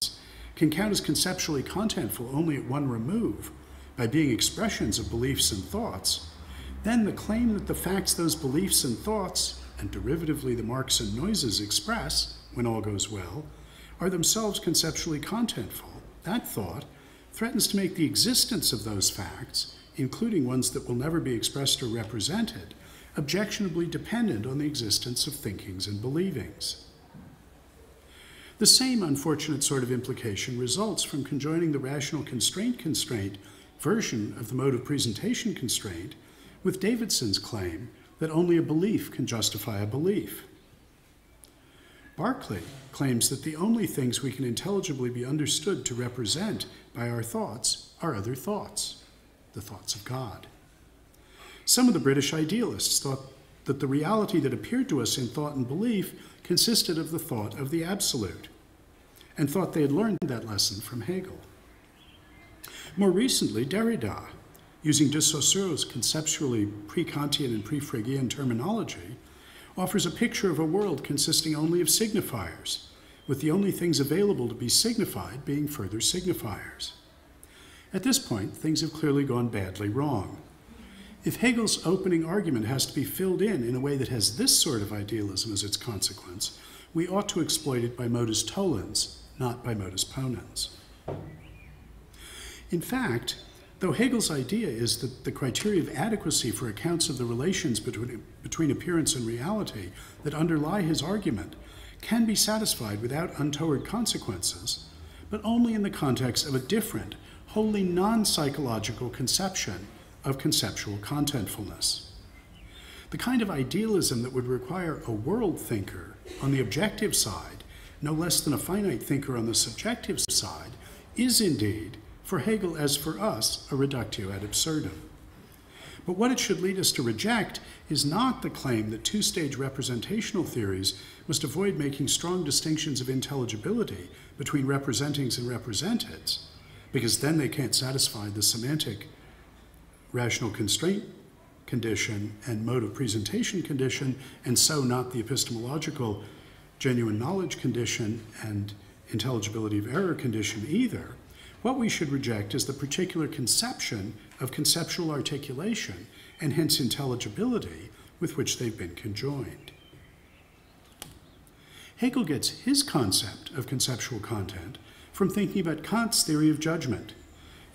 can count as conceptually contentful only at one remove, by being expressions of beliefs and thoughts, then the claim that the facts those beliefs and thoughts, and derivatively the marks and noises express, when all goes well, are themselves conceptually contentful, that thought threatens to make the existence of those facts, including ones that will never be expressed or represented, objectionably dependent on the existence of thinkings and believings. The same unfortunate sort of implication results from conjoining the rational constraint version of the mode of presentation constraint with Davidson's claim that only a belief can justify a belief. Berkeley claims that the only things we can intelligibly be understood to represent by our thoughts are other thoughts, the thoughts of God. Some of the British idealists thought that the reality that appeared to us in thought and belief consisted of the thought of the absolute, and thought they had learned that lesson from Hegel. More recently, Derrida, using de Saussure's conceptually pre-Kantian and pre-Fregean terminology, offers a picture of a world consisting only of signifiers, with the only things available to be signified being further signifiers. At this point, things have clearly gone badly wrong. If Hegel's opening argument has to be filled in a way that has this sort of idealism as its consequence, we ought to exploit it by modus tollens, not by modus ponens. In fact, though Hegel's idea is that the criteria of adequacy for accounts of the relations between appearance and reality that underlie his argument can be satisfied without untoward consequences, but only in the context of a different, wholly non-psychological conception of conceptual contentfulness. The kind of idealism that would require a world thinker on the objective side, no less than a finite thinker on the subjective side, is indeed, for Hegel as for us, a reductio ad absurdum. But what it should lead us to reject is not the claim that two-stage representational theories must avoid making strong distinctions of intelligibility between representings and representeds, because then they can't satisfy the semantic rational constraint condition and mode of presentation condition, and so not the epistemological genuine knowledge condition and intelligibility of error condition either, what we should reject is the particular conception of conceptual articulation and hence intelligibility with which they've been conjoined. Hegel gets his concept of conceptual content from thinking about Kant's theory of judgment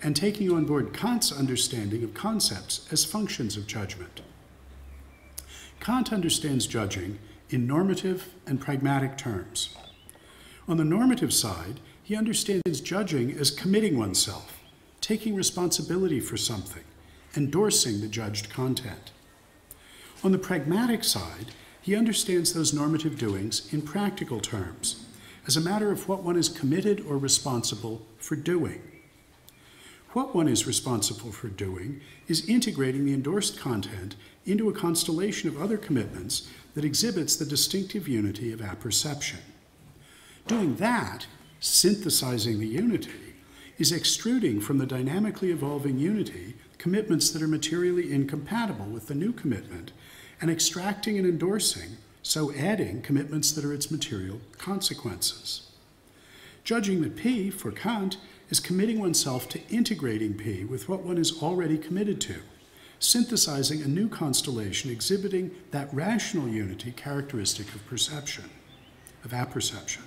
and taking on board Kant's understanding of concepts as functions of judgment. Kant understands judging in normative and pragmatic terms. On the normative side, he understands judging as committing oneself, taking responsibility for something, endorsing the judged content. On the pragmatic side, he understands those normative doings in practical terms, as a matter of what one is committed or responsible for doing. What one is responsible for doing is integrating the endorsed content into a constellation of other commitments that exhibits the distinctive unity of apperception. Doing that, synthesizing the unity, is extruding from the dynamically evolving unity commitments that are materially incompatible with the new commitment, and extracting and endorsing, so adding commitments that are its material consequences. Judging that P, for Kant, is committing oneself to integrating P with what one is already committed to, synthesizing a new constellation exhibiting that rational unity characteristic of perception, of apperception.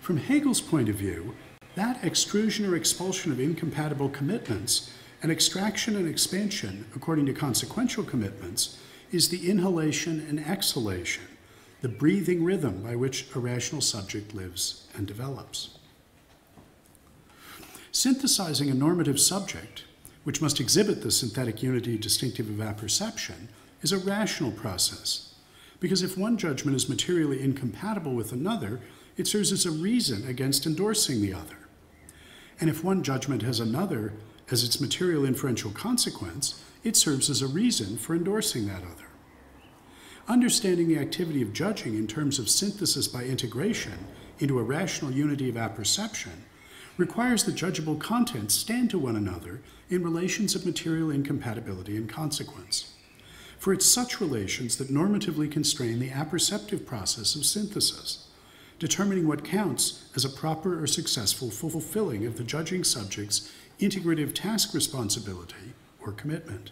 From Hegel's point of view, that extrusion or expulsion of incompatible commitments and extraction and expansion according to consequential commitments is the inhalation and exhalation, the breathing rhythm by which a rational subject lives and develops. Synthesizing a normative subject, which must exhibit the synthetic unity distinctive of apperception, is a rational process, because if one judgment is materially incompatible with another, it serves as a reason against endorsing the other. And if one judgment has another as its material inferential consequence, it serves as a reason for endorsing that other. Understanding the activity of judging in terms of synthesis by integration into a rational unity of apperception requires that judgeable contents stand to one another in relations of material incompatibility and consequence. For it's such relations that normatively constrain the apperceptive process of synthesis, determining what counts as a proper or successful fulfilling of the judging subject's integrative task responsibility or commitment.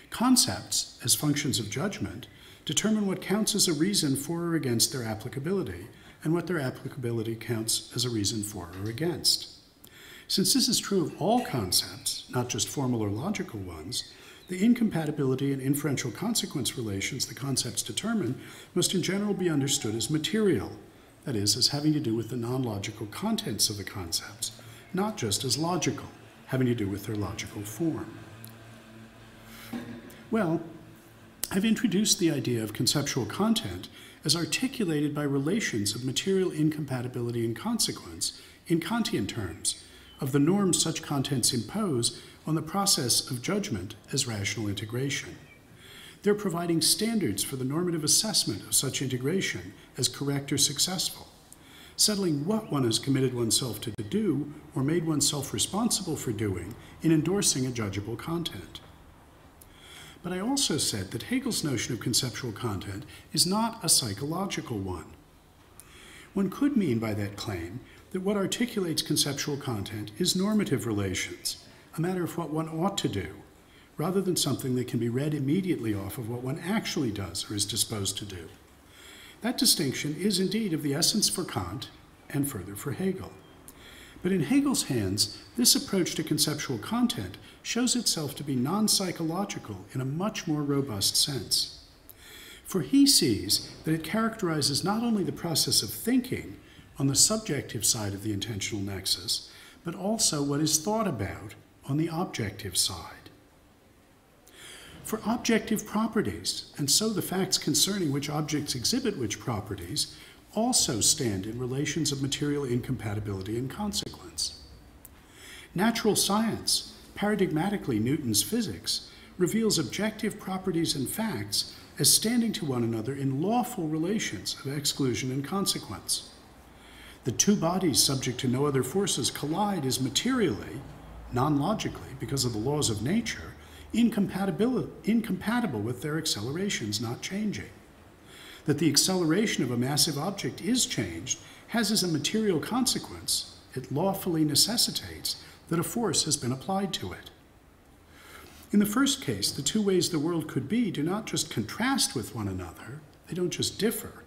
Concepts, as functions of judgment, determine what counts as a reason for or against their applicability, and what their applicability counts as a reason for or against. Since this is true of all concepts, not just formal or logical ones, the incompatibility and inferential consequence relations the concepts determine must in general be understood as material, that is, as having to do with the non-logical contents of the concepts, not just as logical, having to do with their logical form. Well, I've introduced the idea of conceptual content as articulated by relations of material incompatibility and consequence in Kantian terms, of the norms such contents impose on the process of judgment as rational integration. They're providing standards for the normative assessment of such integration as correct or successful, settling what one has committed oneself to do or made oneself responsible for doing in endorsing a judgeable content. But I also said that Hegel's notion of conceptual content is not a psychological one. One could mean by that claim that what articulates conceptual content is normative relations, a matter of what one ought to do, rather than something that can be read immediately off of what one actually does or is disposed to do. That distinction is indeed of the essence for Kant and further for Hegel. But in Hegel's hands, this approach to conceptual content shows itself to be non-psychological in a much more robust sense. For he sees that it characterizes not only the process of thinking on the subjective side of the intentional nexus, but also what is thought about on the objective side. For objective properties, and so the facts concerning which objects exhibit which properties, also stand in relations of material incompatibility and consequence. Natural science, paradigmatically Newton's physics, reveals objective properties and facts as standing to one another in lawful relations of exclusion and consequence. The two bodies subject to no other forces collide as materially, non-logically, because of the laws of nature, incompatible with their accelerations not changing. That the acceleration of a massive object is changed has as a material consequence, it lawfully necessitates that a force has been applied to it. In the first case, the two ways the world could be do not just contrast with one another, they don't just differ.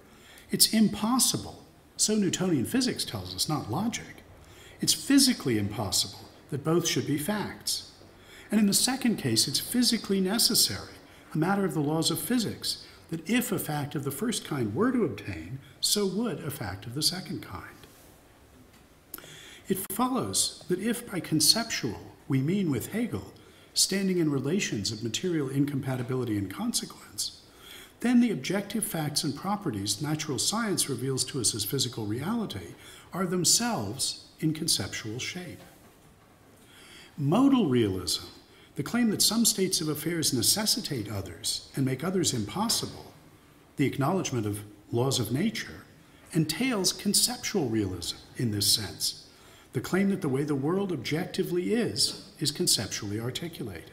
It's impossible, so Newtonian physics tells us, not logic. It's physically impossible that both should be facts. And in the second case, it's physically necessary, a matter of the laws of physics, that if a fact of the first kind were to obtain, so would a fact of the second kind. It follows that if by conceptual we mean with Hegel standing in relations of material incompatibility and consequence, then the objective facts and properties natural science reveals to us as physical reality are themselves in conceptual shape. Modal realism, the claim that some states of affairs necessitate others and make others impossible, the acknowledgement of laws of nature, entails conceptual realism in this sense, the claim that the way the world objectively is conceptually articulated.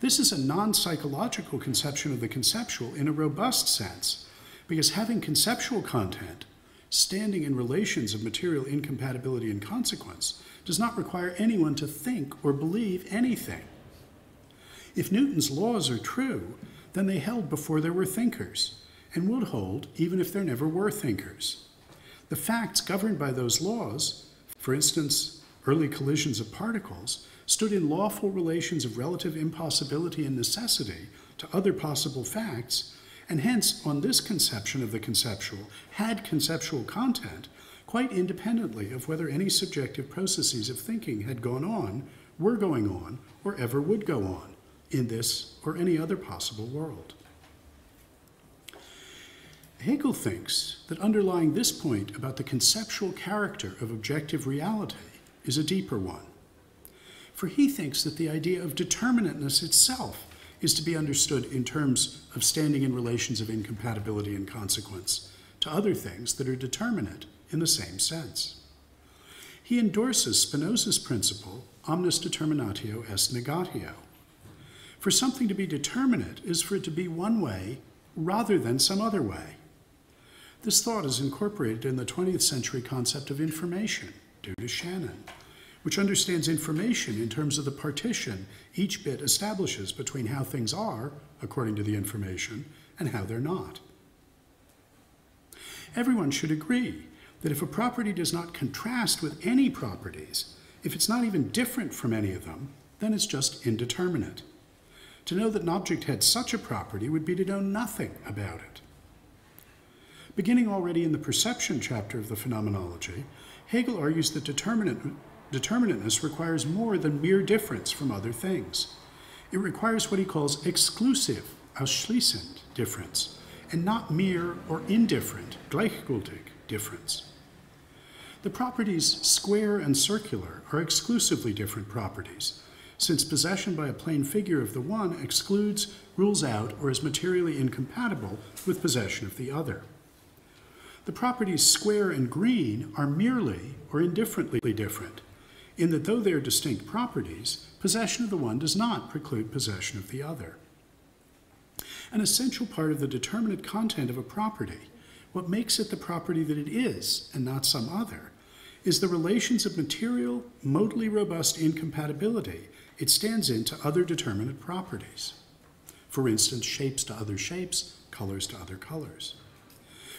This is a non-psychological conception of the conceptual in a robust sense, because having conceptual content standing in relations of material incompatibility and consequence does not require anyone to think or believe anything. If Newton's laws are true, then they held before there were thinkers, and would hold even if there never were thinkers. The facts governed by those laws, for instance, early collisions of particles, stood in lawful relations of relative impossibility and necessity to other possible facts, and hence, on this conception of the conceptual, had conceptual content quite independently of whether any subjective processes of thinking had gone on, were going on, or ever would go on in this or any other possible world. Hegel thinks that underlying this point about the conceptual character of objective reality is a deeper one. For he thinks that the idea of determinateness itself is to be understood in terms of standing in relations of incompatibility and consequence to other things that are determinate in the same sense. He endorses Spinoza's principle, omnis determinatio est negatio. For something to be determinate is for it to be one way rather than some other way. This thought is incorporated in the 20th century concept of information, due to Shannon, which understands information in terms of the partition each bit establishes between how things are, according to the information, and how they're not. Everyone should agree that if a property does not contrast with any properties, if it's not even different from any of them, then it's just indeterminate. To know that an object had such a property would be to know nothing about it. Beginning already in the perception chapter of the Phenomenology, Hegel argues that determinateness requires more than mere difference from other things. It requires what he calls exclusive, ausschließend difference, and not mere or indifferent, gleichgültig difference. The properties square and circular are exclusively different properties, since possession by a plane figure of the one excludes, rules out, or is materially incompatible with possession of the other. The properties square and green are merely or indifferently different, in that though they are distinct properties, possession of the one does not preclude possession of the other. An essential part of the determinate content of a property, what makes it the property that it is and not some other, is the relations of material, modally robust incompatibility it stands in to other determinate properties. For instance, shapes to other shapes, colors to other colors.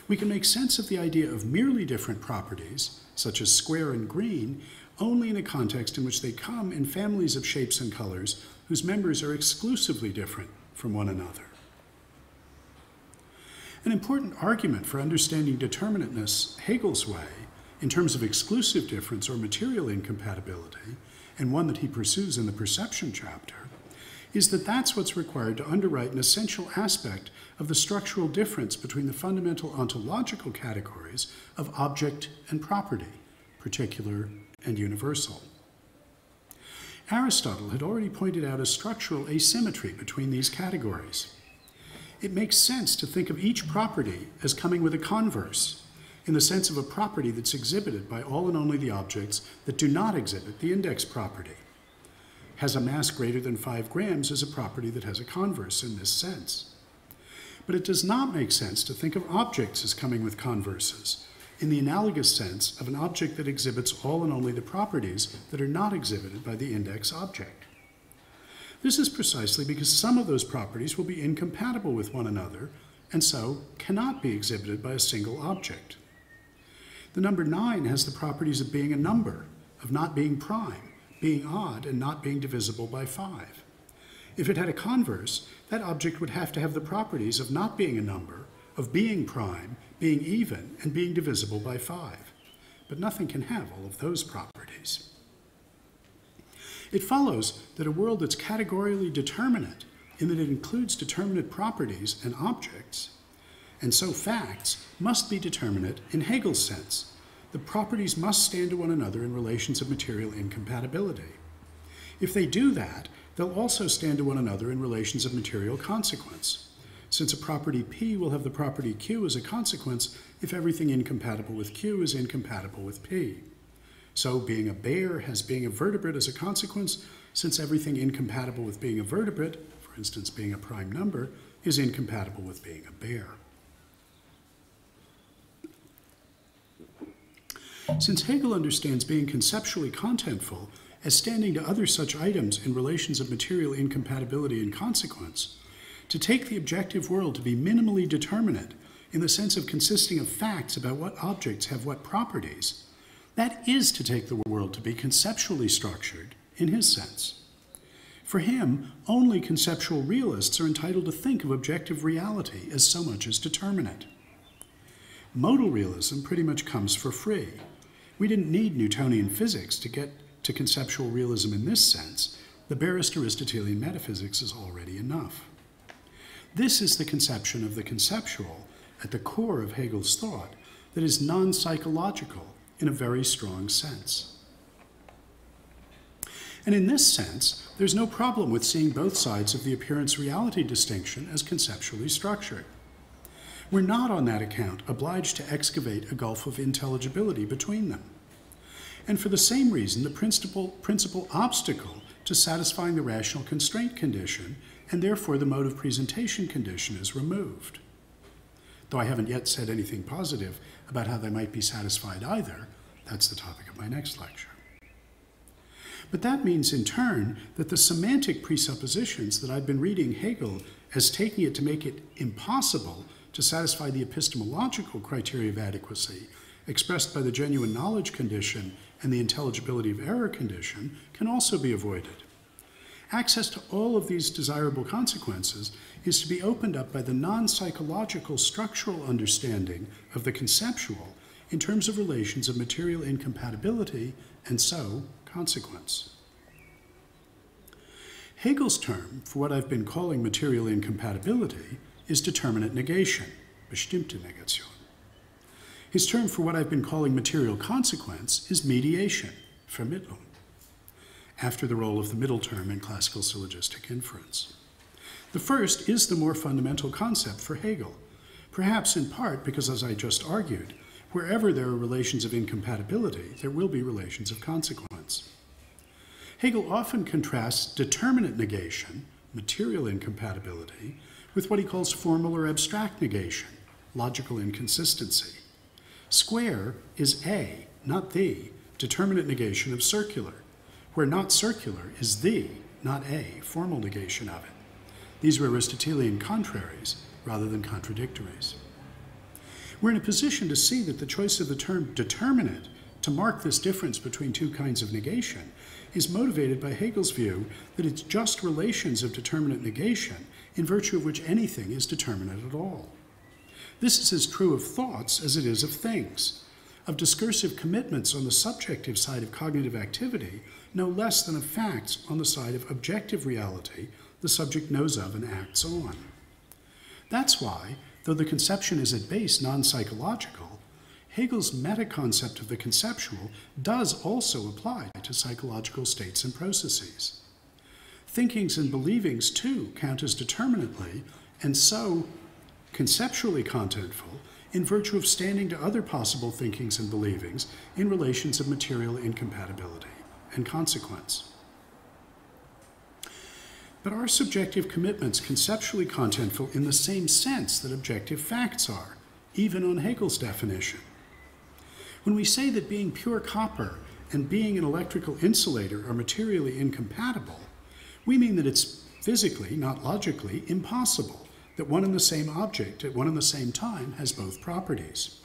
We can make sense of the idea of merely different properties, such as square and green, only in a context in which they come in families of shapes and colors whose members are exclusively different from one another. An important argument for understanding determinateness Hegel's way, in terms of exclusive difference or material incompatibility, and one that he pursues in the perception chapter, is that that's what's required to underwrite an essential aspect of the structural difference between the fundamental ontological categories of object and property, particular and universal. Aristotle had already pointed out a structural asymmetry between these categories. It makes sense to think of each property as coming with a converse, in the sense of a property that's exhibited by all and only the objects that do not exhibit the index property. Has a mass greater than 5 grams is a property that has a converse in this sense. But it does not make sense to think of objects as coming with converses, in the analogous sense of an object that exhibits all and only the properties that are not exhibited by the index object. This is precisely because some of those properties will be incompatible with one another and so cannot be exhibited by a single object. The number 9 has the properties of being a number, of not being prime, being odd, and not being divisible by 5. If it had a converse, that object would have to have the properties of not being a number, of being prime, being even, and being divisible by 5. But nothing can have all of those properties. It follows that a world that's categorically determinate, in that it includes determinate properties and objects, and so facts, must be determinate in Hegel's sense. The properties must stand to one another in relations of material incompatibility. If they do that, they'll also stand to one another in relations of material consequence, since a property P will have the property Q as a consequence if everything incompatible with Q is incompatible with P. So being a bear has being a vertebrate as a consequence, since everything incompatible with being a vertebrate, for instance being a prime number, is incompatible with being a bear. Since Hegel understands being conceptually contentful as standing to other such items in relations of material incompatibility and consequence, to take the objective world to be minimally determinate in the sense of consisting of facts about what objects have what properties, that is to take the world to be conceptually structured in his sense. For him, only conceptual realists are entitled to think of objective reality as so much as determinate. Modal realism pretty much comes for free. We didn't need Newtonian physics to get to conceptual realism in this sense. The barest Aristotelian metaphysics is already enough. This is the conception of the conceptual at the core of Hegel's thought that is non-psychological in a very strong sense. And in this sense, there's no problem with seeing both sides of the appearance-reality distinction as conceptually structured. We're not, on that account, obliged to excavate a gulf of intelligibility between them. And for the same reason, the principal obstacle to satisfying the rational constraint condition, and therefore the mode of presentation condition, is removed. Though I haven't yet said anything positive about how they might be satisfied either, that's the topic of my next lecture. But that means, in turn, that the semantic presuppositions that I've been reading Hegel as taking it to make it impossible to satisfy the epistemological criteria of adequacy expressed by the genuine knowledge condition and the intelligibility of error condition can also be avoided. Access to all of these desirable consequences is to be opened up by the non-psychological structural understanding of the conceptual in terms of relations of material incompatibility and so consequence. Hegel's term for what I've been calling material incompatibility is determinate negation, bestimmte Negation. His term for what I've been calling material consequence is mediation, Vermittlung, after the role of the middle term in classical syllogistic inference. The first is the more fundamental concept for Hegel, perhaps in part because, as I just argued, wherever there are relations of incompatibility, there will be relations of consequence. Hegel often contrasts determinate negation, material incompatibility, with what he calls formal or abstract negation, logical inconsistency. Square is a, not the, determinate negation of circular, where not circular is the, not a, formal negation of it. These are Aristotelian contraries rather than contradictories. We're in a position to see that the choice of the term determinate to mark this difference between two kinds of negation is motivated by Hegel's view that it's just relations of determinate negation in virtue of which anything is determinate at all. This is as true of thoughts as it is of things, of discursive commitments on the subjective side of cognitive activity, no less than of facts on the side of objective reality the subject knows of and acts on. That's why, though the conception is at base non-psychological, Hegel's meta-concept of the conceptual does also apply to psychological states and processes. Thinkings and believings, too, count as determinately, and so conceptually contentful, in virtue of standing to other possible thinkings and believings in relations of material incompatibility and consequence. But are subjective commitments conceptually contentful in the same sense that objective facts are, even on Hegel's definition? When we say that being pure copper and being an electrical insulator are materially incompatible, we mean that it's physically, not logically, impossible that one and the same object at one and the same time has both properties.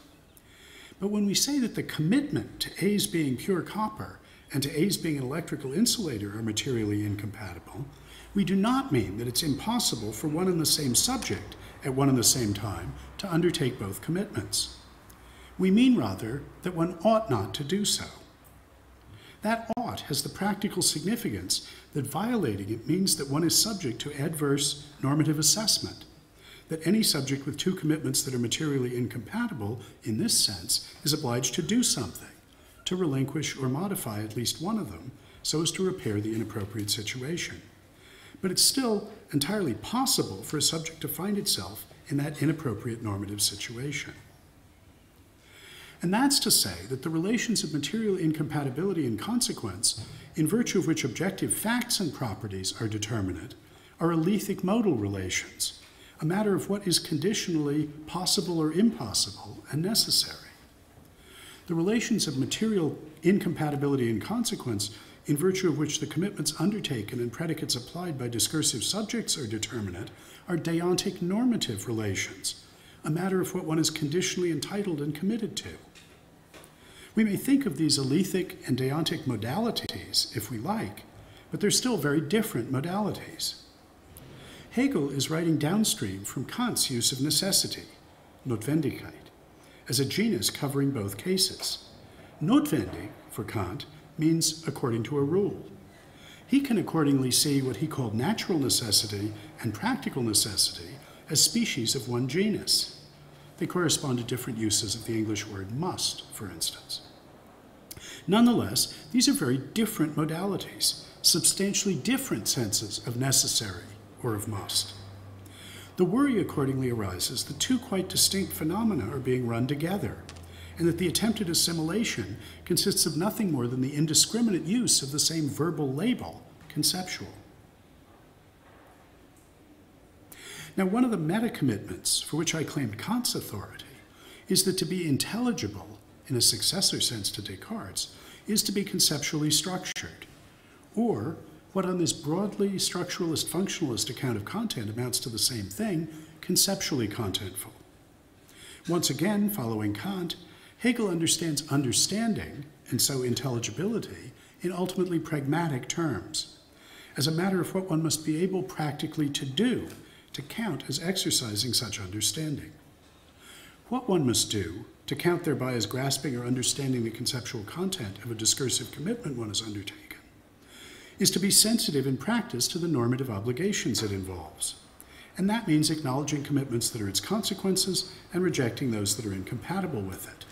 But when we say that the commitment to A's being pure copper and to A's being an electrical insulator are materially incompatible, we do not mean that it's impossible for one and the same subject at one and the same time to undertake both commitments. We mean rather that one ought not to do so. That ought has the practical significance that violating it means that one is subject to adverse normative assessment, that any subject with two commitments that are materially incompatible in this sense is obliged to do something, to relinquish or modify at least one of them so as to repair the inappropriate situation. But it's still entirely possible for a subject to find itself in that inappropriate normative situation. And that's to say that the relations of material incompatibility and consequence, in virtue of which objective facts and properties are determinate, are alethic modal relations, a matter of what is conditionally possible or impossible and necessary. The relations of material incompatibility and consequence, in virtue of which the commitments undertaken and predicates applied by discursive subjects are determinate, are deontic normative relations, a matter of what one is conditionally entitled and committed to. We may think of these alethic and deontic modalities, if we like, but they're still very different modalities. Hegel is writing downstream from Kant's use of necessity, Notwendigkeit, as a genus covering both cases. Notwendig, for Kant, means according to a rule. He can accordingly see what he called natural necessity and practical necessity as species of one genus. They correspond to different uses of the English word must, for instance. Nonetheless, these are very different modalities, substantially different senses of necessary or of must. The worry accordingly arises that two quite distinct phenomena are being run together, and that the attempted assimilation consists of nothing more than the indiscriminate use of the same verbal label, conceptual. Now, one of the meta-commitments for which I claimed Kant's authority is that to be intelligible, in a successor sense to Descartes, is to be conceptually structured, or what on this broadly structuralist functionalist account of content amounts to the same thing, conceptually contentful. Once again, following Kant, Hegel understands understanding, and so intelligibility, in ultimately pragmatic terms, as a matter of what one must be able practically to do to count as exercising such understanding. What one must do to count thereby as grasping or understanding the conceptual content of a discursive commitment one has undertaken is to be sensitive in practice to the normative obligations it involves. And that means acknowledging commitments that are its consequences and rejecting those that are incompatible with it.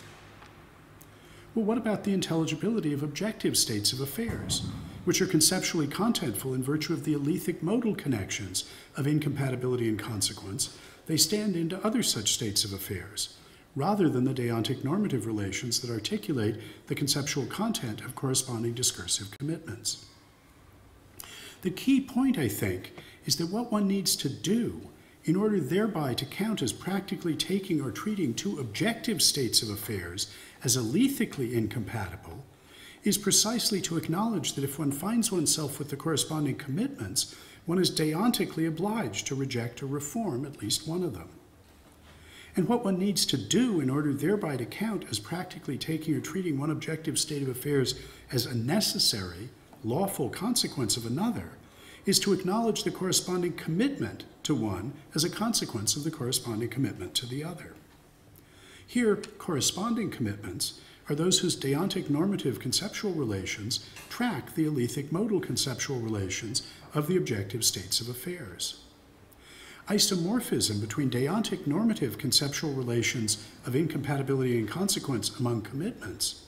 Well, what about the intelligibility of objective states of affairs, which are conceptually contentful in virtue of the alethic modal connections of incompatibility and consequence they stand into other such states of affairs, rather than the deontic normative relations that articulate the conceptual content of corresponding discursive commitments? The key point, I think, is that what one needs to do in order thereby to count as practically taking or treating two objective states of affairs as alethically incompatible is precisely to acknowledge that if one finds oneself with the corresponding commitments, one is deontically obliged to reject or reform at least one of them. And what one needs to do in order thereby to count as practically taking or treating one objective state of affairs as a necessary, lawful consequence of another is to acknowledge the corresponding commitment to one as a consequence of the corresponding commitment to the other. Here, corresponding commitments are those whose deontic normative conceptual relations track the alethic modal conceptual relations of the objective states of affairs. Isomorphism between deontic normative conceptual relations of incompatibility and consequence among commitments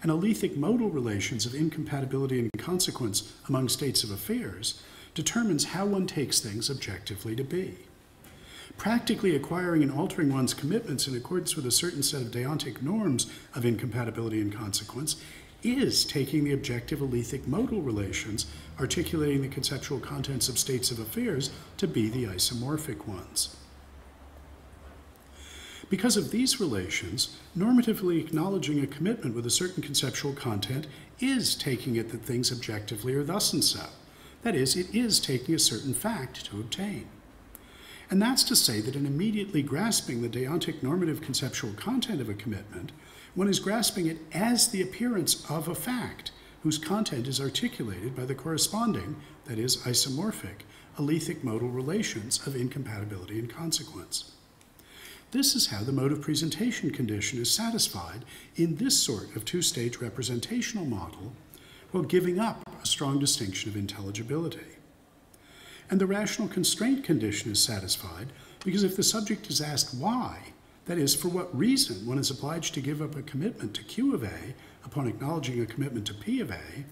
and alethic modal relations of incompatibility and consequence among states of affairs determines how one takes things objectively to be. Practically acquiring and altering one's commitments in accordance with a certain set of deontic norms of incompatibility and consequence is taking the objective alethic modal relations, articulating the conceptual contents of states of affairs, to be the isomorphic ones. Because of these relations, normatively acknowledging a commitment with a certain conceptual content is taking it that things objectively are thus and so. That is, it is taking a certain fact to obtain. And that's to say that in immediately grasping the deontic normative conceptual content of a commitment, one is grasping it as the appearance of a fact whose content is articulated by the corresponding, that is, isomorphic, alethic modal relations of incompatibility and consequence. This is how the mode of presentation condition is satisfied in this sort of two-stage representational model, while giving up a strong distinction of intelligibility. And the rational constraint condition is satisfied because if the subject is asked why, that is, for what reason one is obliged to give up a commitment to Q of A upon acknowledging a commitment to P of A,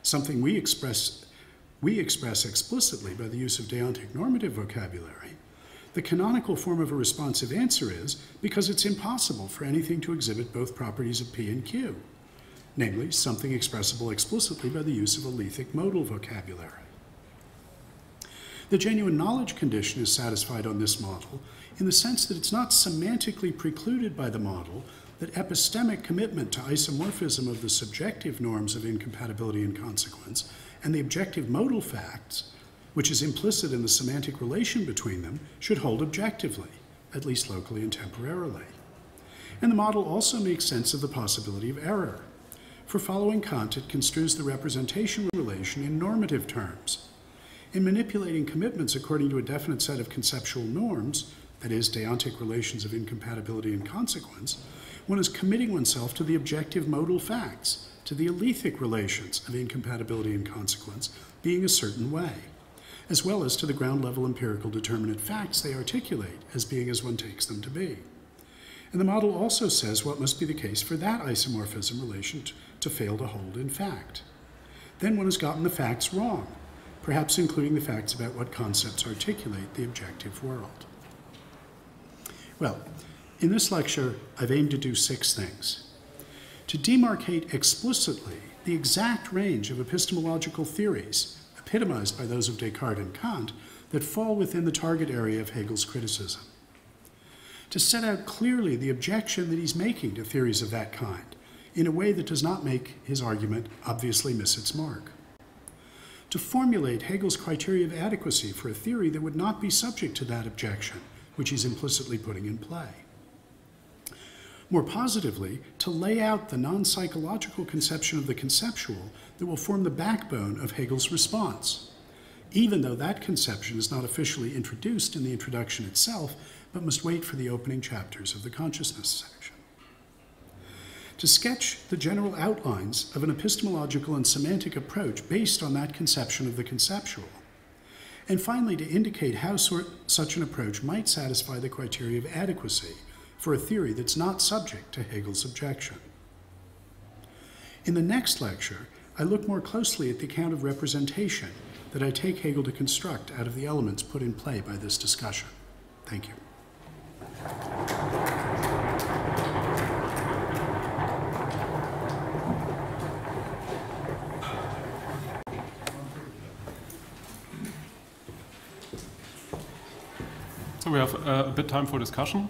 something we express explicitly by the use of deontic normative vocabulary, the canonical form of a responsive answer is because it's impossible for anything to exhibit both properties of P and Q, namely something expressible explicitly by the use of alethic modal vocabulary. The genuine knowledge condition is satisfied on this model in the sense that it's not semantically precluded by the model that epistemic commitment to isomorphism of the subjective norms of incompatibility and consequence and the objective modal facts, which is implicit in the semantic relation between them, should hold objectively, at least locally and temporarily. And the model also makes sense of the possibility of error. For following Kant, it construes the representation relation in normative terms. In manipulating commitments according to a definite set of conceptual norms, that is, deontic relations of incompatibility and consequence, one is committing oneself to the objective modal facts, to the alethic relations of incompatibility and consequence being a certain way, as well as to the ground-level empirical determinate facts they articulate as being as one takes them to be. And the model also says what must be the case for that isomorphism relation to fail to hold in fact. Then one has gotten the facts wrong, perhaps including the facts about what concepts articulate the objective world. Well, in this lecture, I've aimed to do 6 things. To demarcate explicitly the exact range of epistemological theories, epitomized by those of Descartes and Kant, that fall within the target area of Hegel's criticism. To set out clearly the objection that he's making to theories of that kind, in a way that does not make his argument obviously miss its mark. To formulate Hegel's criteria of adequacy for a theory that would not be subject to that objection, which he's implicitly putting in play. More positively, to lay out the non-psychological conception of the conceptual that will form the backbone of Hegel's response, even though that conception is not officially introduced in the introduction itself, but must wait for the opening chapters of the consciousness section. To sketch the general outlines of an epistemological and semantic approach based on that conception of the conceptual, and finally to indicate how such an approach might satisfy the criteria of adequacy for a theory that's not subject to Hegel's objection. In the next lecture, I look more closely at the account of representation that I take Hegel to construct out of the elements put in play by this discussion. Thank you. So we have a bit time for discussion.